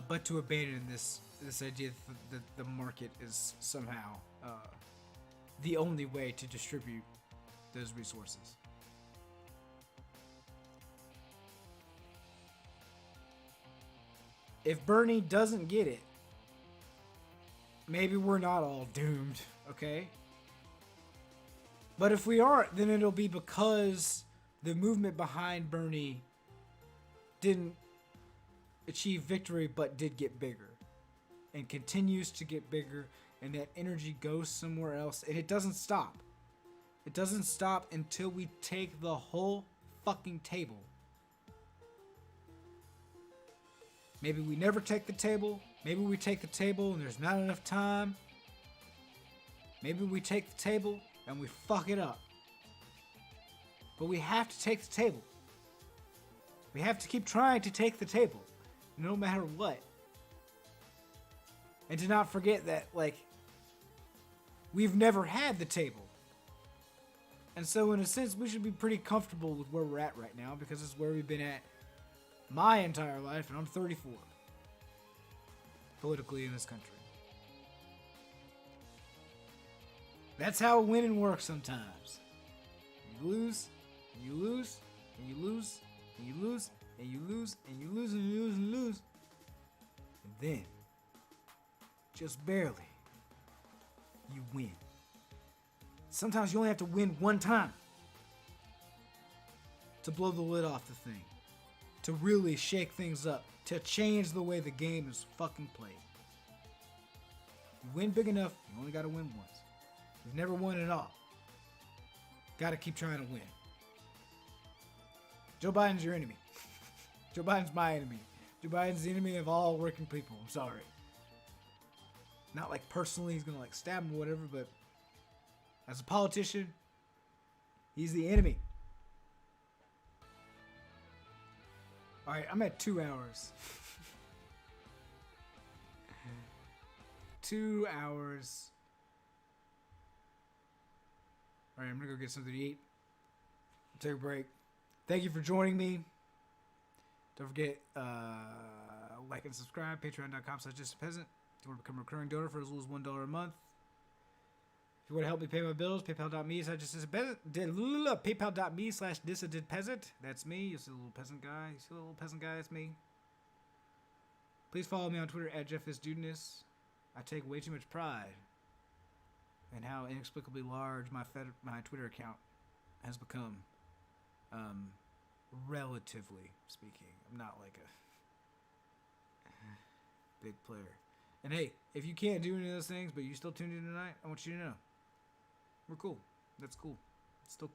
but to abandon this idea that the market is somehow the only way to distribute those resources. If Bernie doesn't get it, maybe we're not all doomed, okay? But if we are, then it'll be because the movement behind Bernie didn't achieve victory but did get bigger and continues to get bigger, and that energy goes somewhere else, and it doesn't stop. It doesn't stop until we take the whole fucking table. Maybe we never take the table. Maybe we take the table and there's not enough time. Maybe we take the table and we fuck it up. But we have to take the table. We have to keep trying to take the table, no matter what. And to not forget that, like, we've never had the table. And so in a sense, we should be pretty comfortable with where we're at right now, because it's where we've been at my entire life, and I'm 34. Politically in this country. That's how winning works sometimes. You lose, and you lose, and you lose, and you lose, and you lose, and you lose, and you lose, and lose. And then, just barely, you win. Sometimes you only have to win one time to blow the lid off the thing. To really shake things up. To change the way the game is fucking played. You win big enough, you only gotta win once. You've never won at all. Gotta keep trying to win. Joe Biden's your enemy. Joe Biden's my enemy. Joe Biden's the enemy of all working people. I'm sorry. Not like personally he's gonna like stab him or whatever, but as a politician, he's the enemy. Alright, I'm at 2 hours. 2 hours. Alright, I'm gonna go get something to eat. Take a break. Thank you for joining me. Don't forget, like and subscribe. Patreon.com/justpeasant. If you want to become a recurring donor for as little as $1 a month. If you want to help me pay my bills, paypal.me/dissidentpeasant. That's me. You see the little peasant guy? You see the little peasant guy? That's me. Please follow me on Twitter @JeffThisDudeness. I take way too much pride in how inexplicably large my Twitter account has become. Relatively speaking. I'm not like a big player. And hey, if you can't do any of those things, but you still tuned in tonight, I want you to know. We're cool. That's cool. It's still cool.